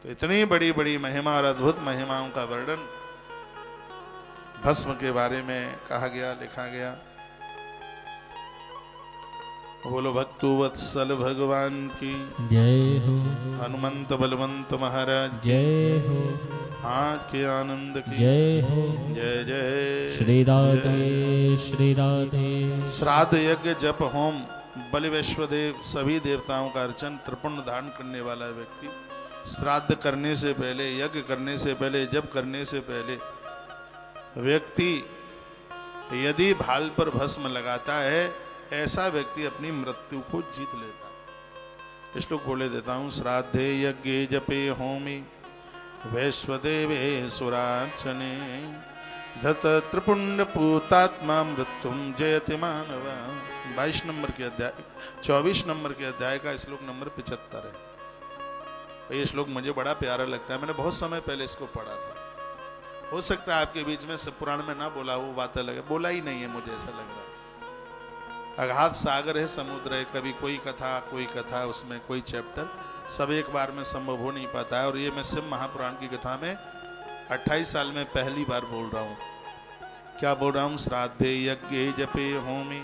तो इतनी बड़ी बड़ी महिमा और अद्भुत महिमाओं का वर्णन भस्म के बारे में कहा गया, लिखा गया। बोलो भक्तु वत्सल भगवान की जय हो, हनुमंत बलवंत महाराज जय हो, आज के आनंद की जय हो, जय जय श्री राधे श्री राधे। श्राद्ध यज्ञ जप होम बलि वैश्वदेव सभी देवताओं का अर्चन त्रिपुंड धारण करने वाला व्यक्ति श्राद्ध करने से पहले, यज्ञ करने से पहले, जप करने से पहले व्यक्ति यदि भाल पर भस्म लगाता है, ऐसा व्यक्ति अपनी मृत्यु को जीत लेता है। श्लोक बोले देता हूं। श्राद्धे यज्ञे जपे होमी वैश्वदेवे सुरार्चने धत त्रिपुंड पूतात्मा मृत्युम जयति मानव। 22 नंबर के अध्याय 24 नंबर के अध्याय का श्लोक नंबर 75 है। ये श्लोक मुझे बड़ा प्यारा लगता है। मैंने बहुत समय पहले इसको पढ़ा था। हो सकता है आपके बीच में सब पुराण में ना बोला, वो बात अलग है। बोला ही नहीं है, मुझे ऐसा लग रहा है। अगाध सागर है, समुद्र है, कभी कोई कथा उसमें कोई चैप्टर सब एक बार में संभव हो नहीं पाता है। और ये मैं शिव महापुराण की कथा में 28 साल में पहली बार बोल रहा हूँ। क्या बोल रहा हूँ? श्राद्धे यज्ञे जपे होमी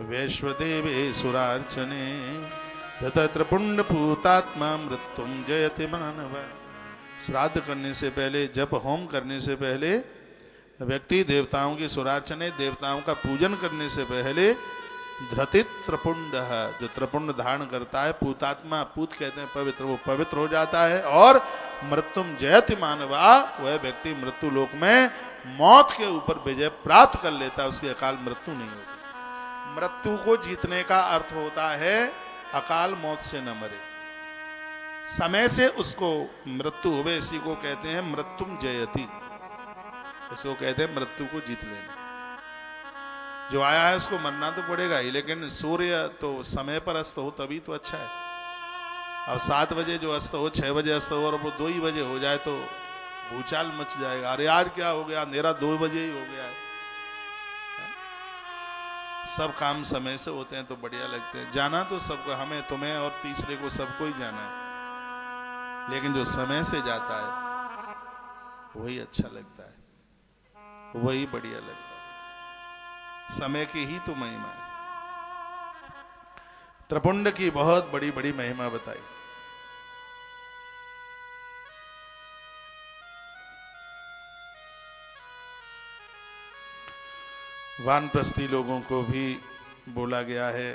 वैश्वदेवे सुरार्चने तत्र पुण्य पूतात्मा मृत्युम जयति मानव। श्राद्ध करने से पहले, जप होम करने से पहले, व्यक्ति देवताओं की सुरार्चने, देवताओं का पूजन करने से पहले धृतित त्रिपुंड, जो त्रिपुंड धारण करता है, पूतात्मा, पूत कहते हैं पवित्र, वो पवित्र हो जाता है। और मृत्युम जयति मानवा, वह व्यक्ति मृत्यु लोक में मौत के ऊपर विजय प्राप्त कर लेता है। उसकी अकाल मृत्यु नहीं होती। मृत्यु को जीतने का अर्थ होता है अकाल मौत से न मरे, समय से उसको मृत्यु होवे। इसी को कहते हैं मृत्युम जयति। इसको कहते हैं मृत्यु को जीत लेना। जो आया है उसको मरना तो पड़ेगा ही, लेकिन सूर्य तो समय पर अस्त हो तभी तो अच्छा है। अब 7 बजे जो अस्त हो, 6 बजे अस्त हो और वो 2 ही बजे हो जाए तो भूचाल मच जाएगा। अरे यार क्या हो गया, अंधेरा 2 बजे ही हो गया है। सब काम समय से होते हैं तो बढ़िया लगते हैं। जाना तो सबको, हमें, तुम्हें और तीसरे को सबको ही जाना है, लेकिन जो समय से जाता है वही अच्छा लगता है, वही बढ़िया लगता है। समय की ही तो महिमा है। त्रिपुंड की बहुत बड़ी बड़ी महिमा बताई। वानप्रस्थी लोगों को भी बोला गया है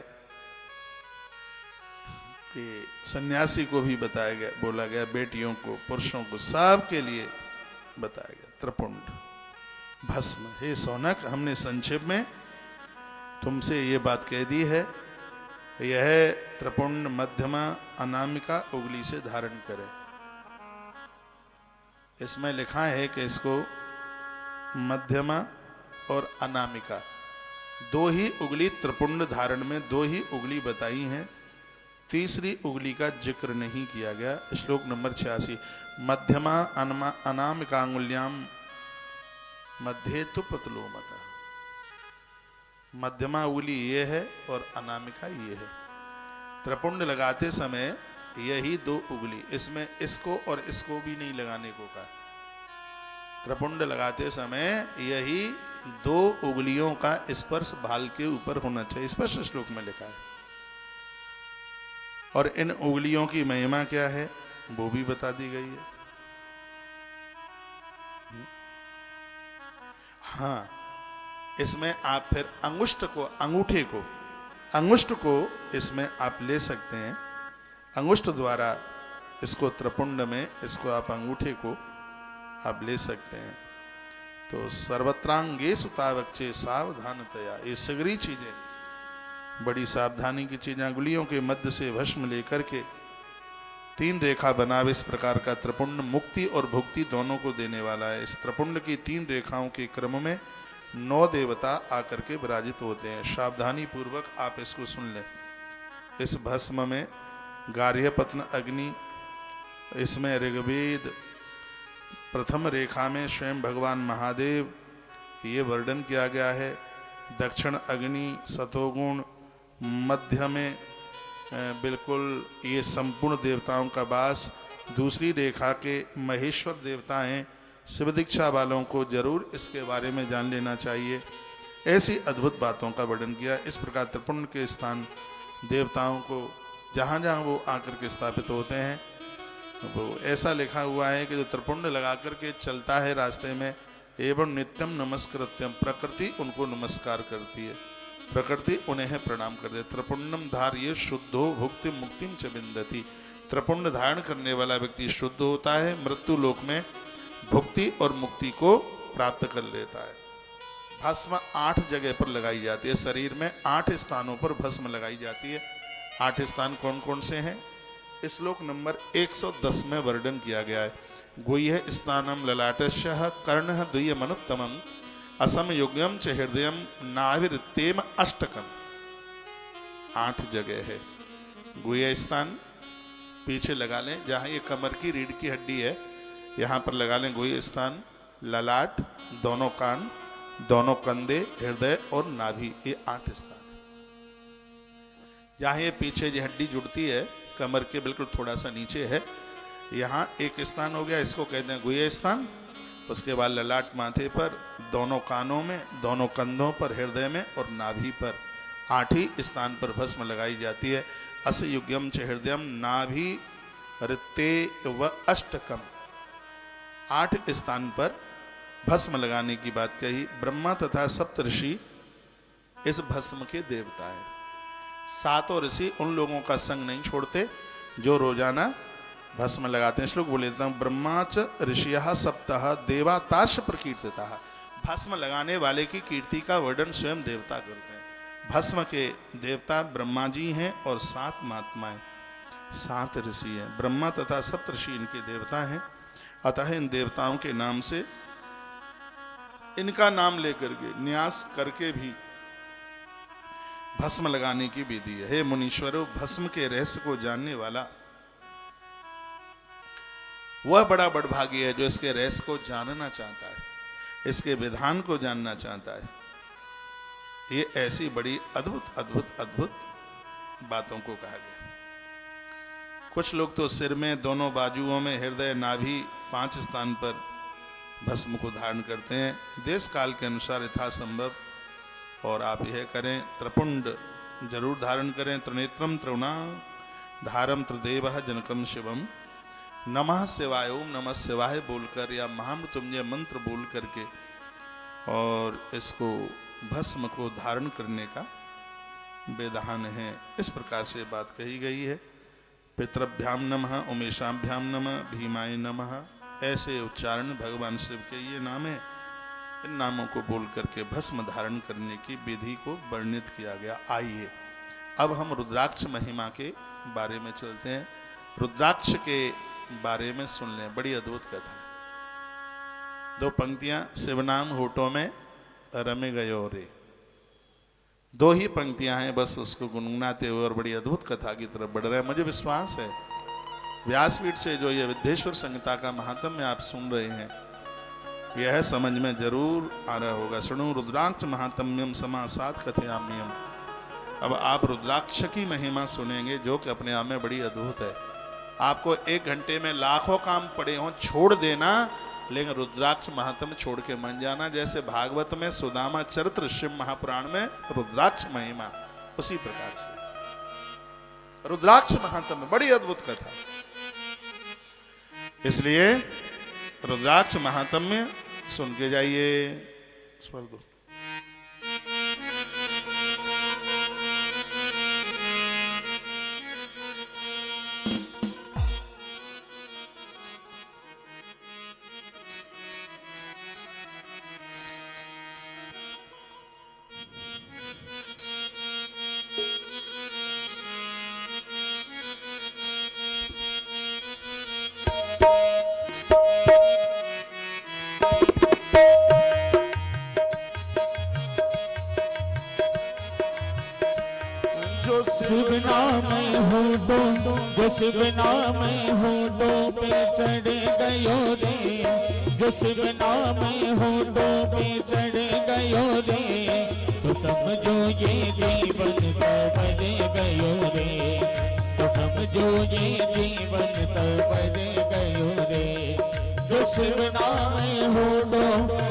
कि सन्यासी को भी बताया गया, बोला गया, बेटियों को, पुरुषों को, सब के लिए बताया गया। त्रिपुंड भस्म। हे सौनक, हमने संक्षेप में तुमसे ये बात कह दी है, यह त्रिपुंड मध्यमा अनामिका उंगली से धारण करे। इसमें लिखा है कि इसको मध्यमा और अनामिका 2 ही उंगली, त्रिपुंड धारण में 2 ही उंगली बताई हैं। तीसरी उंगली का जिक्र नहीं किया गया। श्लोक नंबर 86। मध्यमा अनामिका अंगुल्याम मध्य तो पतलोमता। मध्यमा उंगली ये है और अनामिका ये है। त्रिपुंड लगाते समय यही 2 उंगली, इसमें इसको और इसको भी नहीं लगाने को कहा। त्रिपुंड लगाते समय यही 2 उंगलियों का स्पर्श भाल के ऊपर होना चाहिए, स्पष्ट श्लोक में लिखा है। और इन उंगलियों की महिमा क्या है वो भी बता दी गई है। हाँ, इसमें आप फिर अंगुष्ठ को, अंगुष्ठ को इसमें आप ले सकते हैं। अंगुष्ठ द्वारा इसको त्रिपुंड में, इसको आप अंगूठे को आप ले सकते हैं। तो सर्वत्रांगे सुतावक्षे सावधानतया, ये सगरी चीजें बड़ी सावधानी की चीजें। अंगुलियों के मध्य से भस्म लेकर के 3 रेखा बनावे। इस प्रकार का त्रिपुंड मुक्ति और भुक्ति दोनों को देने वाला है। इस त्रिपुंड की 3 रेखाओं के क्रम में 9 देवता आकर के विराजित होते हैं। सावधानी पूर्वक आप इसको सुन लें। इस भस्म में गार्हपत्न अग्नि, इसमें ऋग्वेद प्रथम रेखा में स्वयं भगवान महादेव ये वर्णन किया गया है। दक्षिण अग्नि सतोगुण, मध्य में बिल्कुल ये संपूर्ण देवताओं का वास। दूसरी रेखा के महेश्वर देवता हैं। शिव दीक्षा वालों को जरूर इसके बारे में जान लेना चाहिए। ऐसी अद्भुत बातों का वर्णन किया। इस प्रकार त्रिपुंड के स्थान देवताओं को जहाँ जहाँ वो आकर के स्थापित होते हैं, वो ऐसा लिखा हुआ है कि जो त्रिपुंड लगा करके चलता है रास्ते में, एवं नित्यम नमस्कृत्यम, प्रकृति उनको नमस्कार करती है, प्रकृति उन्हें प्रणाम कर दे। त्रिपुंडम धार्य शुद्धो भुक्ति मुक्तिम च विंदति। त्रिपुंड धारण करने वाला व्यक्ति शुद्ध होता है, मृत्यु लोक में भुक्ति और मुक्ति को प्राप्त कर लेता है। भस्म 8 जगह पर लगाई जाती है, शरीर में 8 स्थानों पर भस्म लगाई जाती है। 8 स्थान कौन कौन से हैं? श्लोक नंबर 110 में वर्णन किया गया है। गुह्य स्थानम ललाटस्यः कर्णः द्वियमनुत्तमम् असमयुग्यम च हृदयम नाभिरित्येम अष्टकम। 8 जगह है। गुह्य स्थान पीछे लगा लें, जहां ये कमर की रीढ़ की हड्डी है, यहां पर लगा लें गुह्य स्थान। ललाट, दोनों कान, दोनों कंधे, हृदय और नाभि, ये 8 स्थान है। जहां ये पीछे जो हड्डी जुड़ती है कमर के बिल्कुल थोड़ा सा नीचे है, यहाँ एक स्थान हो गया, इसको कहते हैं गुह्य स्थान। उसके बाद ललाट माथे पर, दोनों कानों में, दोनों कंधों पर, हृदय में और नाभि पर 8 ही स्थान पर भस्म लगाई जाती है। असयुग्यम च हृदयम नाभि रित्ते व अष्टकम। 8 स्थान पर भस्म लगाने की बात कही। ब्रह्मा तथा सप्तऋषि इस भस्म के देवता हैं। 7 ऋषि उन लोगों का संग नहीं छोड़ते जो रोजाना भस्म लगाते हैं। श्लोक बोल लेता हूं। ब्रह्मा च ऋषियः सप्तः देवाताश प्रकीर्तितः। भस्म लगाने वाले की कीर्ति का वर्णन स्वयं देवता करते हैं। भस्म के देवता ब्रह्मा जी हैं और 7 महात्माएं, 7 ऋषि हैं। ब्रह्मा तथा सप्तऋषि इनके देवता हैं। अतः इन देवताओं के नाम से, इनका नाम लेकर के न्यास करके भी भस्म लगाने की विधि है। हे मुनीश्वरों, भस्म के रहस्य को जानने वाला वह बड़ा बड़भागी है जो इसके रहस्य को जानना चाहता है, इसके विधान को जानना चाहता है। ये ऐसी बड़ी अद्भुत अद्भुत अद्भुत बातों को कहा गया। कुछ लोग तो सिर में, दोनों बाजुओं में, हृदय, नाभि 5 स्थान पर भस्म को धारण करते हैं। देश काल के अनुसार यथासंभव, और आप यह करें, त्रिपुंड जरूर धारण करें। त्रिनेत्रम त्रिगुणा धारम त्रिदेव जनकम शिवम। नमः शिवाय, ओम नमः शिवाय बोलकर या महामृत्युंजय मंत्र बोल करके और इसको भस्म को धारण करने का विधान है। इस प्रकार से बात कही गई है। पितृभ्याम नमः, उमेशाभ्याम नमः, भीमाय नमः, ऐसे उच्चारण भगवान शिव के ये नाम है। इन नामों को बोल करके भस्म धारण करने की विधि को वर्णित किया गया। आइए अब हम रुद्राक्ष महिमा के बारे में चलते हैं। रुद्राक्ष के बारे में सुन लें, बड़ी अद्भुत कथा है। 2 पंक्तियां। शिवनाम होठों में रमे गयो रे। 2 ही पंक्तियां हैं, बस उसको गुनगुनाते हुए और बड़ी अद्भुत कथा की तरफ बढ़ रहे हैं। मुझे विश्वास है व्यासपीठ से जो ये विद्येश्वर संहिता का महात्म्य आप सुन रहे हैं, यह समझ में जरूर आ रहा होगा। सुनो रुद्राक्ष महात्म्यम समासात कथयाम्यम। अब आप रुद्राक्ष की महिमा सुनेंगे जो कि अपने आप में बड़ी अद्भुत है। आपको 1 घंटे में लाखों काम पड़े हों, छोड़ देना, लेकिन रुद्राक्ष महात्म्य छोड़ के मन जाना। जैसे भागवत में सुदामा चरित्र, शिव महापुराण में रुद्राक्ष महिमा, उसी प्रकार से रुद्राक्ष महात्म्य बड़ी अद्भुत कथा। इसलिए रुद्राक्ष महात्म्य सुन के जाइए। स्वर दो। शिव नाम हो दो, जो शिव नाम हो दो पे चढ़ गयो रे। जो शिव नाम हो दो पे चढ़ गयो रे, तो समझो ये जीवन सवर गयो रे। तो समझो ये जीवन सवर गयो रे। जो शिव नाम हो दो,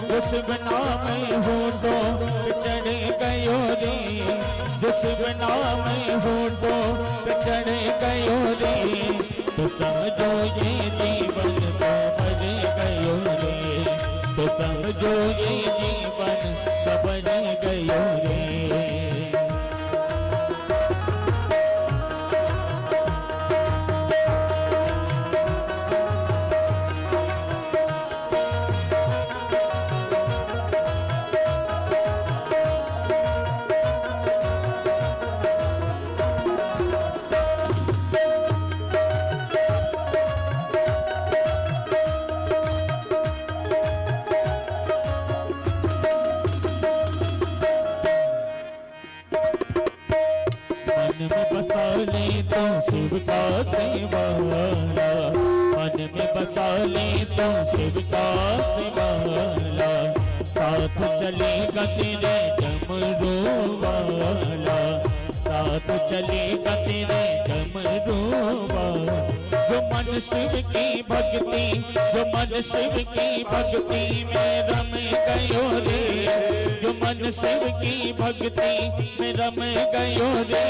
जो शिव नाम हो दो पे चढ़ गयो रे। जो शिव नाम हो दो पे चढ़ गयो रे, तो समझो ये जीवन सवर गयो रे। तो समझो ये जीवन सवर गयो रे। में बसा ले तो शिव का सेवाला, मन में बसा ले तो शिव का सेवाला, साथ चलेगा तेरे डमरू वाला, साथ चलेगा तेरे डमरू वाला। जो मन शिव की भक्ति, जो मन शिव की भक्ति में रम गयो रे, जो मन शिव की भक्ति में रम गयो रे,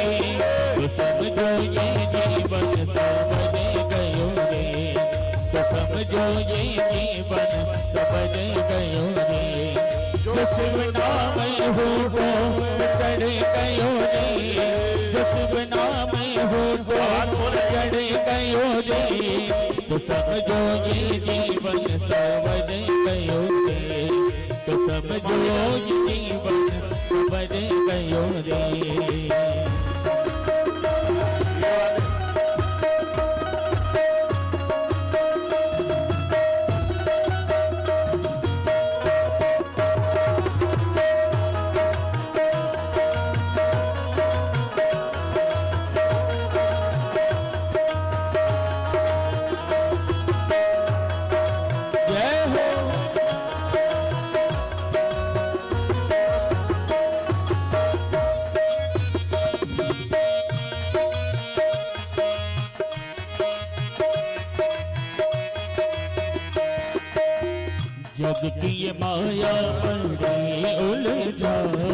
तो समझो ये जीवन सवर गयो रे, तो समझो ये जीवन सवर गयो रे। जो शिव नाम हो तो चढ़ गयो रे, जो शिव नाम हो तो चढ़ गयो रे, तो समझो ये जीवन सवर गयो रे, तो समझो ये जीवन सवर गयो रे। जग की ये माया बड़ी उलझावे,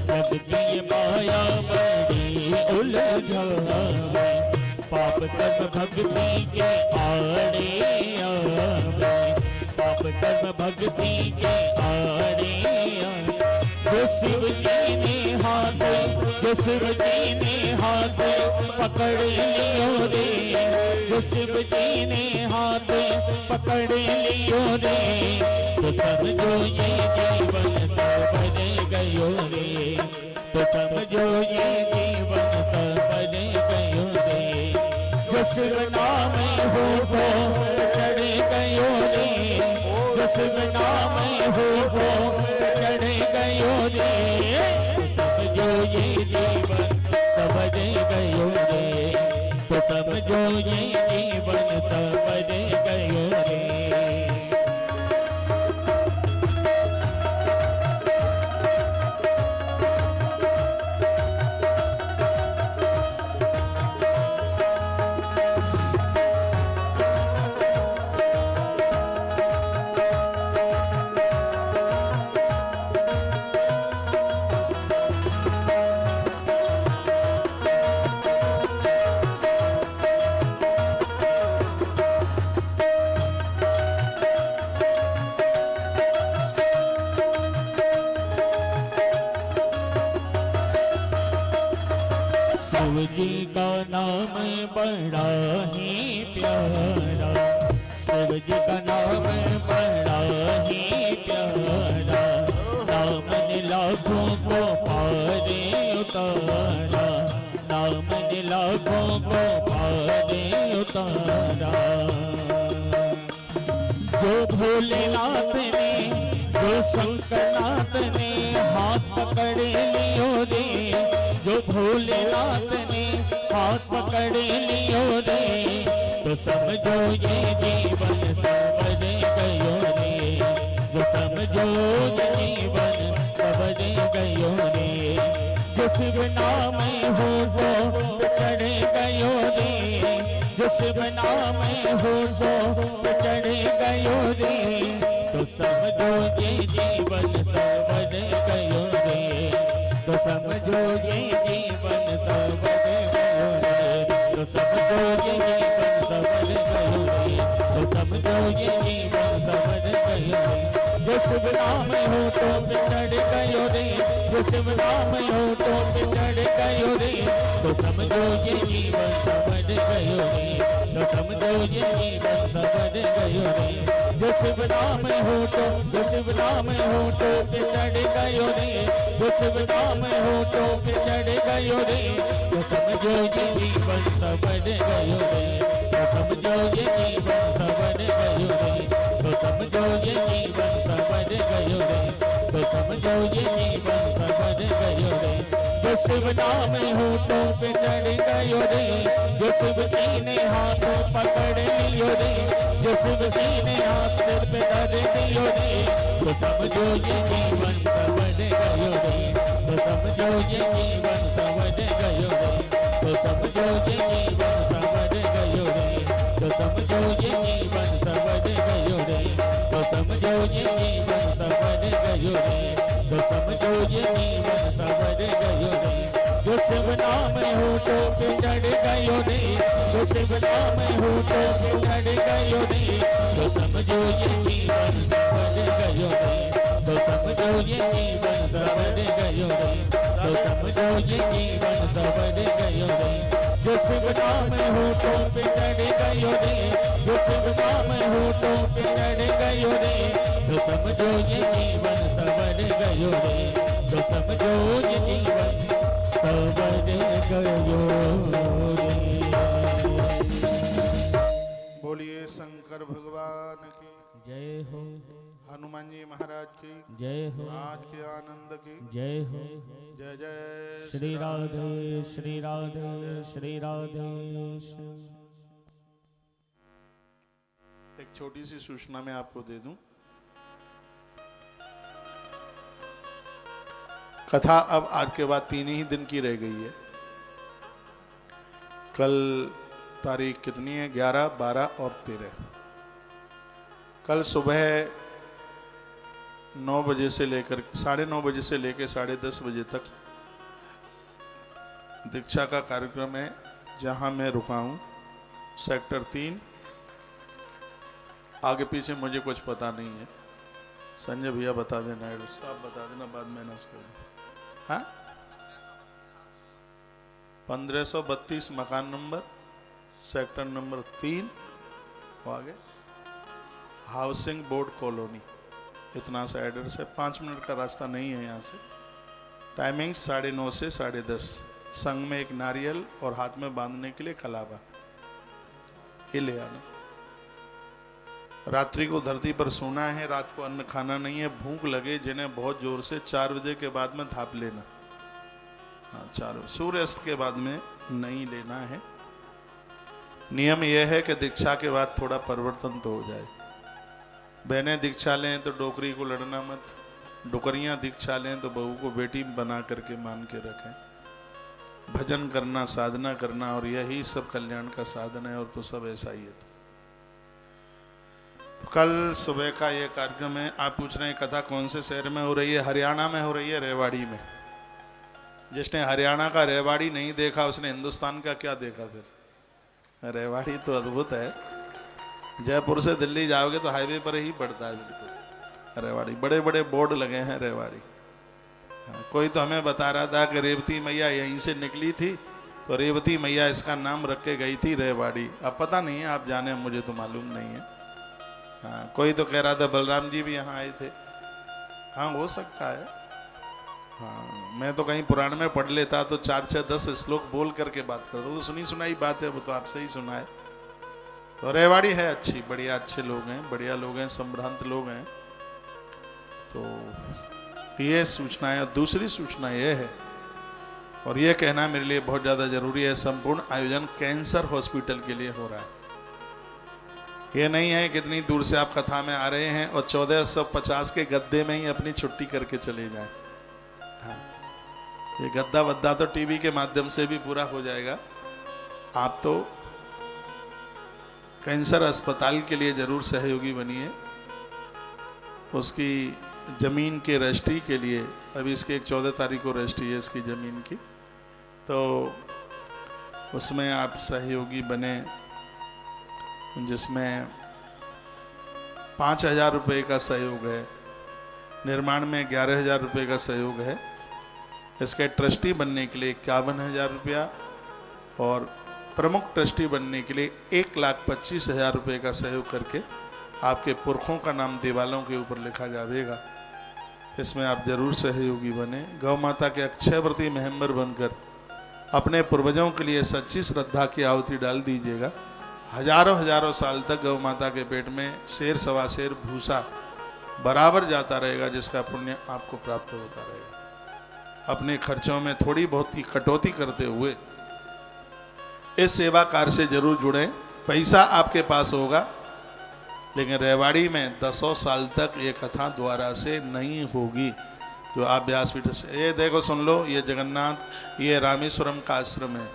जग की ये माया बड़ी उलझावे, पाप कर्म भक्ति के आड़े आवे, पाप कर्म भक्ति के आड़े आवे। जो शिव जी ने हाथ, जो शिव जी ने हाथ पकड़ लियो रे, जो शिव जी ने हाथ पकड़ लियो रे, तो समझो ये जीवन सवर गयो रे, तो समझो ये जीवन सवर गयो रे। जो शिव नाम हो तो चढ़ गयो रे, जो शिव नाम हो तो चढ़ गयो रे, तो समझो ये जीवन सवर गयो रे, तो समझो ये जीवन सवर गयो रे। शिव जी का नाम बड़ा ही प्यारा, शिव जी का नाम बड़ा ही प्यारा, नाम ने लाखों को पारे उतारा, नाम ने लाखों को पारे उतारा। जो भोलेनाथ ने, जो शंकरनाथ ने हाथ पकड़ लियो रे, जो भोलेनाथ ने हाथ पकड़ लियो रे, तो समझो ये जीवन सवर गयो रे, जो समझो ये जीवन सवर गयो रे। जो शिव नाम हो तो चढ़ गयो रे, जो शिव नाम हो तो चढ़ गयो रे, तो समझो ये जीवन सवर गयो रे, तो समझो ये जीवन सवर गयो रे, तो समझो ये जीवन सवर गयो रे, तो समझो ये जीवन सवर गयो रे। जो शिव नाम हो तो चढ़ गयो रे, जो शिव नाम हो तो चढ़ गयो रे, तो समझो ये जीवन सवर गयो रे, तो समझो ये जीवन सवर गयो रे। जो शिव नाम हो तो, जो शिव नाम हो तो चढ़ गयो रे, जो शिव नाम हो तो चढ़ गयो रे, तो समझो ये जीवन सवर गयो रे, तो समझो ये जीवन सवर गयो रे, तो समझो ये जीवन सवर गयो रे, तो समझो ये जीवन सवर गयो रे। जो शिव नाम होठों पे चढ़ गयो रे, जो शिव जी ने हाथों पकड़ लियो रे, जो शिव जी ने हाथ सिर पे धर दियो रे, तो समझो ये जीवन सवर गयो रे, तो समझो ये जीवन सवर गयो रे, तो समझो ये जीवन सवर गयो रे, तो समझो ये जीवन सवर गयो रे, तो समझो ये जीवन सवर गयो रे, तो समझो ये जीवन सवर गयो रे, जो शिव नाम होठों पे चढ़ गयो रे, जो शिव नाम होठों पे चढ़ गयो रे, तो समझो ये जीवन सवर गयो रे, तो समझो ये जीवन सवर गयो रे, तो समझो ये जीवन सवर गयो रे, जो शिव नाम होठों पे चढ़ गयो रे, जो शिव नाम होठों पे चढ़ गयो रे, तो समझो ये जीवन सवर गयो रे, तो समझो ये जीवन सवर गयो रे। बोलिए शंकर भगवान की जय हो, हनुमान जी महाराज की जय हो, आज के आनंद की जय हो। जय जय श्री राधे श्री राधे श्री राधे। एक छोटी सी सूचना मैं आपको दे दूं। कथा अब आज के बाद 3 ही दिन की रह गई है। कल तारीख कितनी है? 11, 12 और 13। कल सुबह 9 बजे से लेकर 9:30 बजे से लेकर 10:30 बजे तक दीक्षा का कार्यक्रम है, जहां मैं रुका हूं सेक्टर 3। आगे पीछे मुझे कुछ पता नहीं है, संजय भैया बता देना, एड्रेस साहब बता देना, बाद में अनाउंस कर देना। हाँ, 1532 मकान नंबर, सेक्टर नंबर 3, आगे हाउसिंग बोर्ड कॉलोनी, इतना सा एड्रेस है। 5 मिनट का रास्ता नहीं है यहाँ से। टाइमिंग 9:30 से 10:30। संग में एक नारियल और हाथ में बांधने के लिए कलावा, ये ले आना। रात्रि को धरती पर सोना है, रात को अन्न खाना नहीं है। भूख लगे जिन्हें बहुत जोर से 4 बजे के बाद में धाप लेना। हाँ, 4 सूर्यास्त के बाद में नहीं लेना है। नियम यह है कि दीक्षा के बाद थोड़ा परिवर्तन तो हो जाए। बहनें दीक्षा लें तो डोकरी को लड़ना मत, डोकरियां दीक्षा लें तो बहू को बेटी बना करके मान के रखें। भजन करना, साधना करना, और यही सब कल्याण का साधन है, और तो सब ऐसा ही है। तो कल सुबह का ये कार्यक्रम है। आप पूछ रहे हैं कथा कौन से शहर में हो रही है? हरियाणा में हो रही है, रेवाड़ी में। जिसने हरियाणा का रेवाड़ी नहीं देखा उसने हिंदुस्तान का क्या देखा फिर? रेवाड़ी तो अद्भुत है। जयपुर से दिल्ली जाओगे तो हाईवे पर ही पड़ता है बिल्कुल रेवाड़ी। बड़े बड़े बोर्ड लगे हैं रेवाड़ी। हाँ, कोई तो हमें बता रहा था कि रेवती मैया यहीं से निकली थी, तो रेवती मैया इसका नाम रख के गई थी रेवाड़ी। अब पता नहीं है, आप जाने, मुझे तो मालूम नहीं है। हाँ, कोई तो कह रहा था बलराम जी भी यहाँ आए थे। हाँ, हो सकता है। हाँ, मैं तो कहीं पुराण में पढ़ लेता तो 4, 6, 10 श्लोक बोल करके बात करता। तो सुनी सुनाई बात है, वो तो आपसे ही सुना है। तो रेवाड़ी है अच्छी, बढ़िया, अच्छे लोग हैं, बढ़िया लोग हैं, संभ्रांत लोग हैं। तो ये सूचना है। दूसरी सूचना यह है, और यह कहना मेरे लिए बहुत ज़्यादा जरूरी है, संपूर्ण आयोजन कैंसर हॉस्पिटल के लिए हो रहा है। ये नहीं है कितनी दूर से आप कथा में आ रहे हैं और 1450 के गद्दे में ही अपनी छुट्टी करके चले जाएं। हाँ, ये गद्दा वद्दा तो टीवी के माध्यम से भी पूरा हो जाएगा। आप तो कैंसर अस्पताल के लिए जरूर सहयोगी बनिए। उसकी जमीन के रजिस्ट्री के लिए, अभी इसके 14 तारीख को रजिस्ट्री है इसकी जमीन की, तो उसमें आप सहयोगी बने, जिसमें 5,000 रुपये का सहयोग है, निर्माण में 11,000 रुपये का सहयोग है। इसके ट्रस्टी बनने के लिए 51,000 रुपया, और प्रमुख ट्रस्टी बनने के लिए 1,25,000 रुपये का सहयोग करके आपके पुरखों का नाम दीवालों के ऊपर लिखा जाएगा। इसमें आप जरूर सहयोगी बने। गौ माता के अक्षय व्रती मेंबर बनकर अपने पूर्वजों के लिए सच्ची श्रद्धा की आहुति डाल दीजिएगा। हजारों हजारों साल तक गौ माता के पेट में शेर सवा शेर भूसा बराबर जाता रहेगा, जिसका पुण्य आपको प्राप्त होता रहेगा। अपने खर्चों में थोड़ी बहुत ही कटौती करते हुए इस सेवा कार्य से जरूर जुड़ें। पैसा आपके पास होगा, लेकिन रेवाड़ी में 10 साल तक ये कथा द्वारा से नहीं होगी जो आप व्यासपीठ से। ये देखो सुन लो, ये जगन्नाथ, ये रामेश्वरम का आश्रम है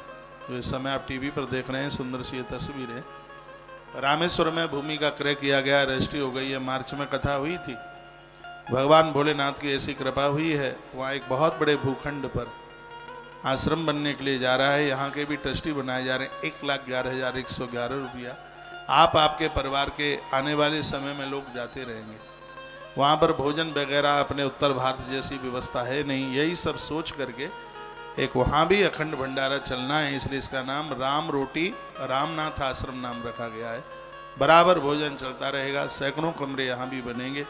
जो इस समय आप टीवी पर देख रहे हैं। सुंदर सी ये तस्वीर है। रामेश्वरम में भूमि का क्रय किया गया, रजिस्ट्री हो गई है। मार्च में कथा हुई थी। भगवान भोलेनाथ की ऐसी कृपा हुई है, वहाँ एक बहुत बड़े भूखंड पर आश्रम बनने के लिए जा रहा है। यहाँ के भी ट्रस्टी बनाए जा रहे हैं। 1,11,111 रुपया आप आपके परिवार के आने वाले समय में लोग जाते रहेंगे। वहाँ पर भोजन वगैरह अपने उत्तर भारत जैसी व्यवस्था है नहीं। यही सब सोच करके एक वहाँ भी अखंड भंडारा चलना है, इसलिए इसका नाम राम रोटी रामनाथ आश्रम नाम रखा गया है। बराबर भोजन चलता रहेगा, सैकड़ों कमरे यहाँ भी बनेंगे,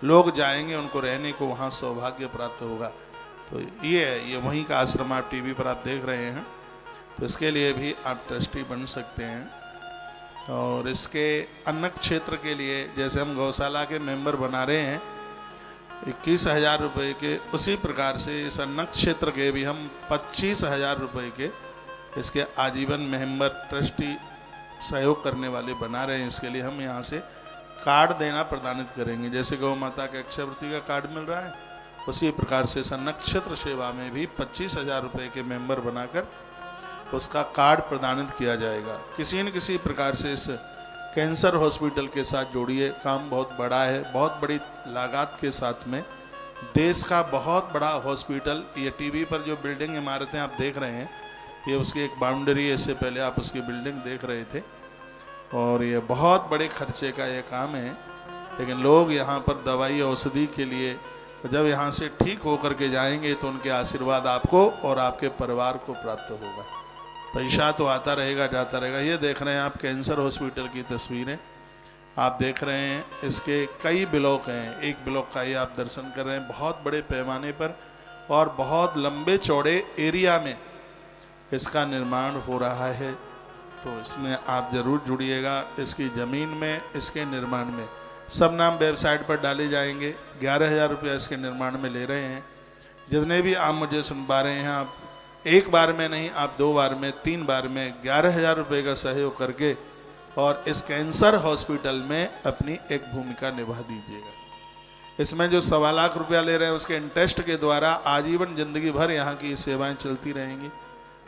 लोग जाएंगे, उनको रहने को वहाँ सौभाग्य प्राप्त होगा। तो ये है, ये वहीं का आश्रम आप टीवी पर आप देख रहे हैं। तो इसके लिए भी आप ट्रस्टी बन सकते हैं। और इसके अन्य क्षेत्र के लिए जैसे हम गौशाला के मेंबर बना रहे हैं 21,000 रुपये के, उसी प्रकार से इस अन्य क्षेत्र के भी हम 25,000 रुपये के इसके आजीवन मेंबर ट्रस्टी सहयोग करने वाले बना रहे हैं। इसके लिए हम यहाँ से कार्ड देना प्रदानित करेंगे। जैसे गौ माता के अक्षयवृत्ति का कार्ड मिल रहा है, उसी प्रकार से नक्षत्र सेवा में भी 25,000 रुपये के मेंबर बनाकर उसका कार्ड प्रदानित किया जाएगा। किसी न किसी प्रकार से इस कैंसर हॉस्पिटल के साथ जोड़िए। काम बहुत बड़ा है, बहुत बड़ी लागत के साथ में देश का बहुत बड़ा हॉस्पिटल। ये टीवी पर जो बिल्डिंग इमारतें आप देख रहे हैं, ये उसकी एक बाउंड्री है। इससे पहले आप उसकी बिल्डिंग देख रहे थे। और ये बहुत बड़े खर्चे का ये काम है, लेकिन लोग यहाँ पर दवाई औषधि के लिए जब यहाँ से ठीक होकर के जाएंगे तो उनके आशीर्वाद आपको और आपके परिवार को प्राप्त होगा। पैसा तो आता रहेगा, जाता रहेगा। ये देख रहे हैं आप कैंसर हॉस्पिटल की तस्वीरें आप देख रहे हैं। इसके कई ब्लॉक हैं, एक ब्लॉक का ही आप दर्शन कर रहे हैं। बहुत बड़े पैमाने पर और बहुत लंबे चौड़े एरिया में इसका निर्माण हो रहा है। तो इसमें आप जरूर जुड़िएगा। इसकी ज़मीन में, इसके निर्माण में सब नाम वेबसाइट पर डाले जाएंगे। 11,000 रुपया इसके निर्माण में ले रहे हैं। जितने भी आप मुझे सुन पा रहे हैं, आप एक बार में नहीं, आप 2 बार में, 3 बार में 11,000 रुपये का सहयोग करके और इस कैंसर हॉस्पिटल में अपनी एक भूमिका निभा दीजिएगा। इसमें जो 1.25 लाख रुपया ले रहे हैं उसके इंटरेस्ट के द्वारा आजीवन जिंदगी भर यहाँ की सेवाएं चलती रहेंगी।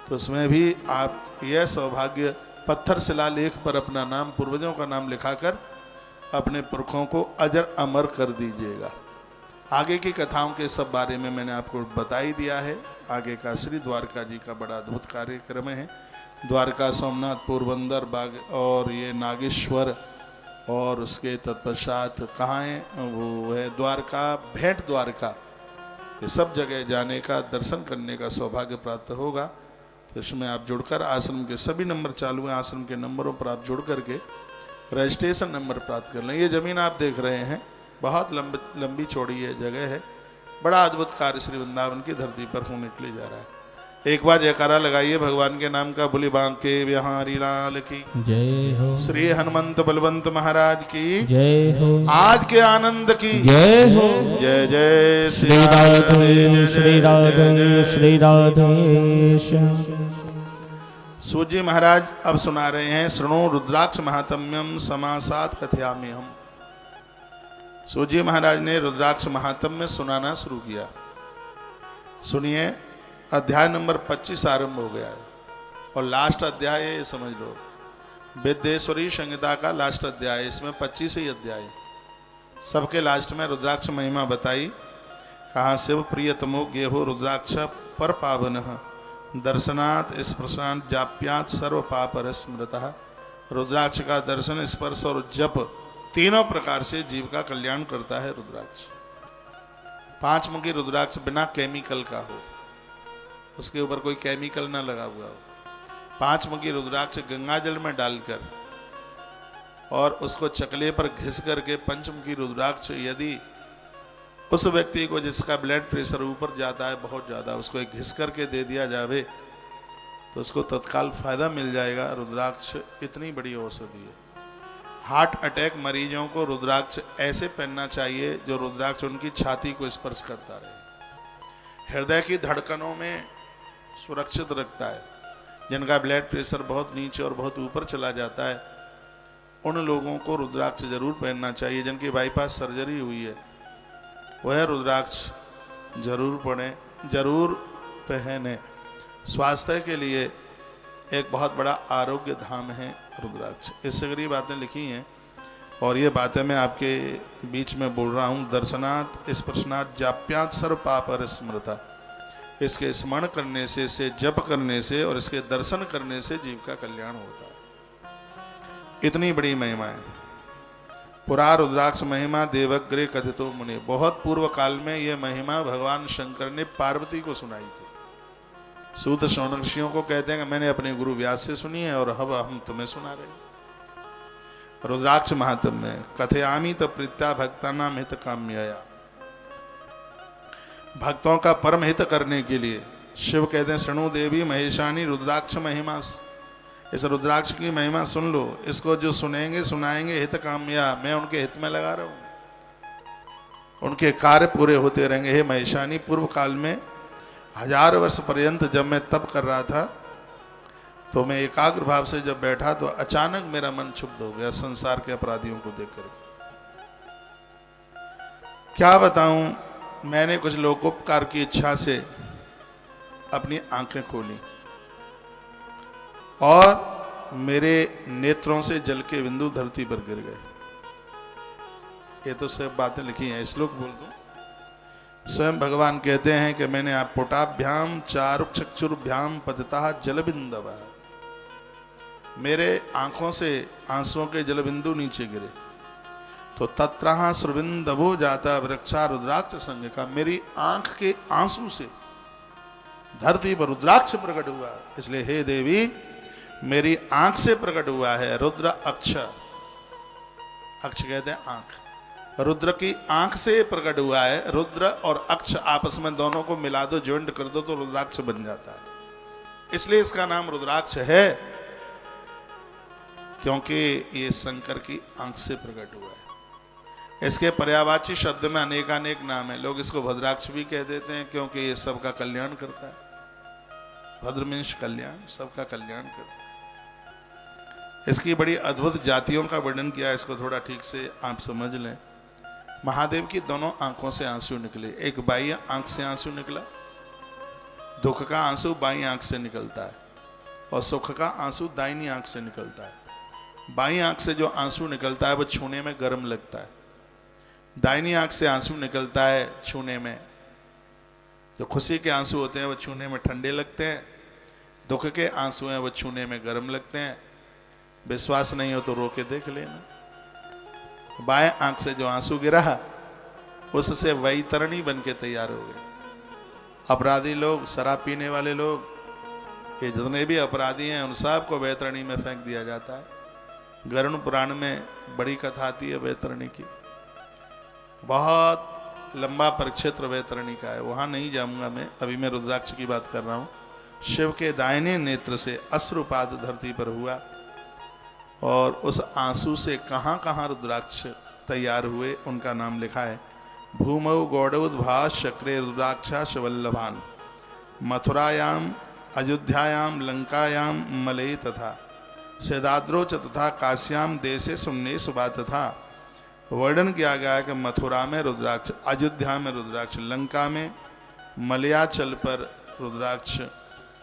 तो उसमें भी आप यह सौभाग्य पत्थर शिलालेख पर अपना नाम, पूर्वजों का नाम लिखाकर अपने पुरखों को अजर अमर कर दीजिएगा। आगे की कथाओं के सब बारे में मैंने आपको बता ही दिया है। आगे का श्री द्वारका जी का बड़ा अद्भुत कार्यक्रम है। द्वारका, सोमनाथ, पोरबंदर, बाग और ये नागेश्वर, और उसके तत्पश्चात कहाँ है वो है द्वारका, भेंट द्वारका। ये सब जगह जाने का, दर्शन करने का सौभाग्य प्राप्त होगा। तो इसमें आप जुड़कर, आश्रम के सभी नंबर चालू हैं, आश्रम के नंबरों पर आप जुड़ करके रजिस्ट्रेशन नंबर प्राप्त कर लें। ये ज़मीन आप देख रहे हैं बहुत लंबी चौड़ी ये जगह है। बड़ा अद्भुत कार्य श्री वृंदावन की धरती पर होने के लिए जा रहा है। एक बार जयकारा लगाइए भगवान के नाम का। बोली बांके बिहारी लाल की जय हो, श्री हनुमंत बलवंत महाराज की जय हो, आज के आनंद की जय हो। जय जय श्री राधे श्री राधे श्री राधेश्याम। सूजी महाराज अब सुना रहे हैं शृणु रुद्राक्ष महात्म्यम समासात कथयामि हम। सूजी महाराज ने रुद्राक्ष महात्म्य सुनाना शुरू किया। सुनिए, अध्याय नंबर 25 आरंभ हो गया है और लास्ट अध्याय है, ये समझ लो। विद्येश्वरी संहिता का लास्ट अध्याय, इसमें 25 ही अध्याय। सबके लास्ट में रुद्राक्ष महिमा बताई। कहा शिव प्रियतमो गेहो रुद्राक्ष पर पावन दर्शनात् स्पर्शात् जाप्यात् सर्व पापर स्मृतः। रुद्राक्ष का दर्शन, स्पर्श और जप तीनों प्रकार से जीव का कल्याण करता है रुद्राक्ष। 5 मुखी रुद्राक्ष बिना केमिकल का हो, उसके ऊपर कोई केमिकल ना लगा हुआ हो। 5 मुखी रुद्राक्ष गंगा जल में डालकर और उसको चकले पर घिस करके, पंचमुखी रुद्राक्ष यदि उस व्यक्ति को जिसका ब्लड प्रेशर ऊपर जाता है बहुत ज़्यादा, उसको एक घिस करके दे दिया जावे तो उसको तत्काल फायदा मिल जाएगा। रुद्राक्ष इतनी बड़ी औषधि है। हार्ट अटैक मरीजों को रुद्राक्ष ऐसे पहनना चाहिए जो रुद्राक्ष उनकी छाती को स्पर्श करता रहे। हृदय की धड़कनों में सुरक्षित रखता है। जिनका ब्लड प्रेशर बहुत नीचे और बहुत ऊपर चला जाता है, उन लोगों को रुद्राक्ष जरूर पहनना चाहिए। जिनकी बाईपास सर्जरी हुई है वह रुद्राक्ष जरूर पहने। स्वास्थ्य के लिए एक बहुत बड़ा आरोग्य धाम है रुद्राक्ष। इससे कई बातें लिखी हैं और ये बातें मैं आपके बीच में बोल रहा हूँ। दर्शनात् स्पर्शनात् जाप्यात् सर्व पाप स्मृता। इसके स्मरण करने से, इसे जप करने से और इसके दर्शन करने से जीव का कल्याण होता है। इतनी बड़ी महिमा है। पुरा रुद्राक्ष महिमा देवग्रे कथितो मुनि। बहुत पूर्व काल में यह महिमा भगवान शंकर ने पार्वती को सुनाई थी। सूत शौनक ऋषियों को कहते हैं कि मैंने अपने गुरु व्यास से सुनी है और अब हम तुम्हें सुना रहे हैं। रुद्राक्ष महात्म्य कथयामि त प्रीत्या भक्तानां हित काम्यया। भक्तों का परम हित करने के लिए शिव कहते हैं शृणु देवी महेशानी रुद्राक्ष महिमा। इस रुद्राक्ष की महिमा सुन लो। इसको जो सुनेंगे सुनाएंगे हित काम्या, मैं उनके हित में लगा रहा हूं, उनके कार्य पूरे होते रहेंगे। हे महेशानी, पूर्व काल में 1000 वर्ष पर्यंत जब मैं तप कर रहा था तो मैं एकाग्र भाव से जब बैठा तो अचानक मेरा मन क्षुब्ध हो गया संसार के अपराधियों को देखकर। क्या बताऊं, मैंने कुछ लोकोपकार की इच्छा से अपनी आंखें खोली और मेरे नेत्रों से जल के बिंदु धरती पर गिर गए। ये तो सब बातें लिखी हैं। श्लोक बोल दूं। स्वयं भगवान कहते हैं कि मैंने आप पुटाभ्याम चारुक्षुर्भ्याम पतिता जलबिंदव। मेरे आंखों से आंसुओं के जलबिंदु नीचे गिरे तो तत्रहा सुरबिंदवो जाता वृक्षा रुद्राक्ष संग का। मेरी आंख के आंसू से धरती पर रुद्राक्ष प्रकट हुआ। इसलिए हे देवी, मेरी आंख से प्रकट हुआ है रुद्र अक्ष। अक्ष कहते हैं आंख। रुद्र की आंख से प्रकट हुआ है। रुद्र और अक्ष आपस में दोनों को मिला दो, ज्वाइंट कर दो तो रुद्राक्ष बन जाता है। इसलिए इसका नाम रुद्राक्ष है क्योंकि ये शंकर की आंख से प्रकट हुआ है। इसके पर्यायवाची शब्द में अनेकानेक नाम है। लोग इसको भद्राक्ष भी कह देते हैं क्योंकि ये सबका कल्याण करता है। भद्रमेश कल्याण, सबका कल्याण करता है। इसकी बड़ी अद्भुत जातियों का वर्णन किया। इसको थोड़ा ठीक से आप समझ लें। महादेव की दोनों आंखों से आंसू निकले। एक बाई आंख से आंसू निकला, दुख का आंसू बाई आंख से निकलता है और सुख का आंसू दाहिनी आंख से निकलता है। बाई आंख से जो आंसू निकलता है वो छूने में गर्म लगता है। दाहिनी आंख से आंसू निकलता है छूने में, जो खुशी के आंसू होते हैं वो छूने में ठंडे लगते हैं। दुख के आंसू हैं वो छूने में गर्म लगते हैं। विश्वास नहीं हो तो रो के देख लेना। बाएं आंख से जो आंसू गिरा उससे वैतरणी बन के तैयार हो गए। अपराधी लोग, शराब पीने वाले लोग, ये जितने भी अपराधी हैं उन सबको वैतरणी में फेंक दिया जाता है। गरुड़ पुराण में बड़ी कथा आती है वैतरणी की। बहुत लंबा परिक्षेत्र वैतरणी का है, वहां नहीं जाऊंगा मैं। अभी मैं रुद्राक्ष की बात कर रहा हूं। शिव के दाहिने नेत्र से अश्रुपात धरती पर हुआ और उस आंसू से कहां कहां रुद्राक्ष तैयार हुए उनका नाम लिखा है। भूमौ गौड़ोद्भास शक्रे रुद्राक्षाश वल्लभान। मथुरायाम, अयोध्यायाम, लंकायाम, मलय तथा सेदाद्रोच तथा काश्याम देशे सुमने सुबा तथा। वर्णन किया गया है कि मथुरा में रुद्राक्ष, अयोध्या में रुद्राक्ष, लंका में, मलयाचल पर रुद्राक्ष,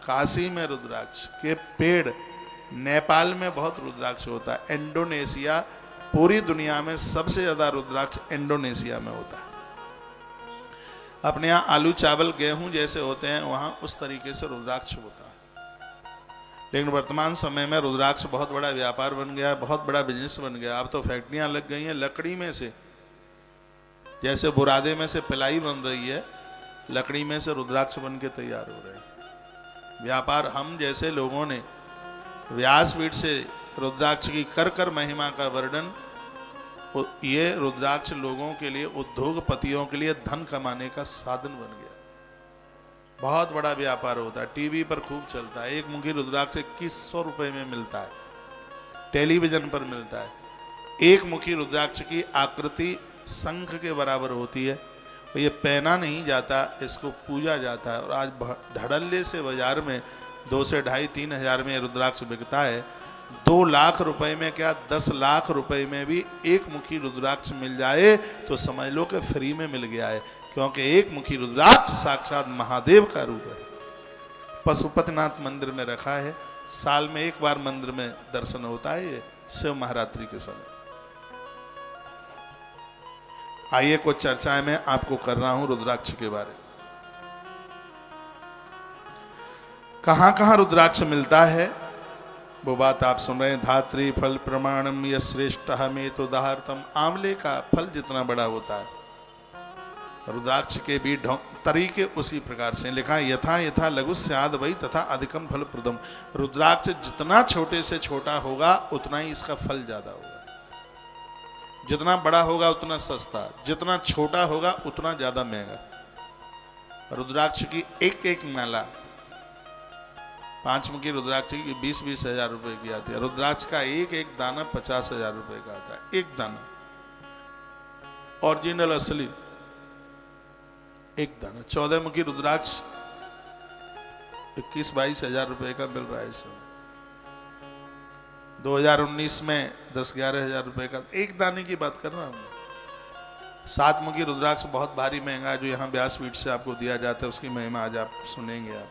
काशी में रुद्राक्ष के पेड़, नेपाल में बहुत रुद्राक्ष होता है। इंडोनेशिया, पूरी दुनिया में सबसे ज्यादा रुद्राक्ष इंडोनेशिया में होता है। अपने यहाँ आलू चावल गेहूं जैसे होते हैं वहां उस तरीके से रुद्राक्ष होता है। लेकिन वर्तमान समय में रुद्राक्ष बहुत बड़ा व्यापार बन गया है, बहुत बड़ा बिजनेस बन गया। अब तो फैक्ट्रियां लग गई हैं लकड़ी में से, जैसे बुरादे में से पिलाई बन रही है, लकड़ी में से रुद्राक्ष बन के तैयार हो रहे हैं। व्यापार हम जैसे लोगों ने व्यासपीठ से रुद्राक्ष की कर कर महिमा का वर्णन, ये रुद्राक्ष लोगों के लिए, उद्योगपतियों के लिए धन कमाने का साधन बन गया। बहुत बड़ा व्यापार होता है, टीवी पर खूब चलता है। एक मुखी रुद्राक्ष 2100 रुपए में मिलता है, टेलीविजन पर मिलता है। एक मुखी रुद्राक्ष की आकृति शंख के बराबर होती है तो ये पहना नहीं जाता, इसको पूजा जाता है। और आज धड़ल्ले से बाजार में 2 से 2.5-3 हज़ार में रुद्राक्ष बिकता है। 2 लाख रुपए में क्या 10 लाख रुपए में भी एक मुखी रुद्राक्ष मिल जाए तो समझ लो कि फ्री में मिल गया है, क्योंकि एक मुखी रुद्राक्ष साक्षात महादेव का रूप है। पशुपतिनाथ मंदिर में रखा है, साल में एक बार मंदिर में दर्शन होता है, ये शिव महारात्रि के समय। आइए कुछ चर्चाएं मैं आपको कर रहा हूं रुद्राक्ष के बारे में। कहां कहां रुद्राक्ष मिलता है वो बात आप सुन रहे हैं। धात्री फल प्रमाणम यह श्रेष्ठ में तो दाहर्तम, आंवले का फल जितना बड़ा होता है रुद्राक्ष के भी तरीके उसी प्रकार से लिखा है। यथा यथा लघु स्याद वही तथा अधिकम फल प्रदम, रुद्राक्ष जितना छोटे से छोटा होगा उतना ही इसका फल ज्यादा होगा। जितना बड़ा होगा उतना सस्ता, जितना छोटा होगा उतना ज्यादा महंगा। रुद्राक्ष की एक एक माला, 5 मुखी रुद्राक्ष की 20-20 हज़ार रुपए की आती है। रुद्राक्ष का एक एक दाना 50 हज़ार रुपए का आता है, एक दाना ओरिजिनल असली एक दाना। 14 मुखी रुद्राक्ष 21-22 हज़ार रुपए का मिल रहा है इस समय। 2019 में 10-11 हज़ार रुपए का एक दाने की बात कर रहा हूं। 7 मुखी रुद्राक्ष बहुत भारी महंगा है, जो यहाँ व्यासपीठ से आपको दिया जाता है, उसकी महिमा आज आप सुनेंगे। आप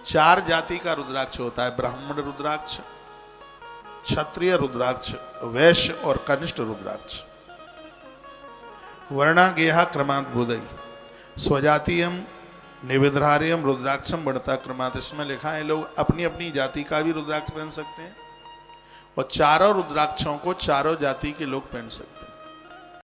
4 जाति का रुद्राक्ष होता है, ब्राह्मण रुद्राक्ष, क्षत्रिय रुद्राक्ष, वैश्य और कनिष्ठ रुद्राक्ष। वर्णा गेहा क्रमात् बुधई स्वजातीयम निविद्रार्यम रुद्राक्षम बढ़ता क्रमात्। इसमें लिखा है लोग अपनी अपनी जाति का भी रुद्राक्ष पहन सकते हैं और चारों रुद्राक्षों को चारों जाति के लोग पहन सकते हैं।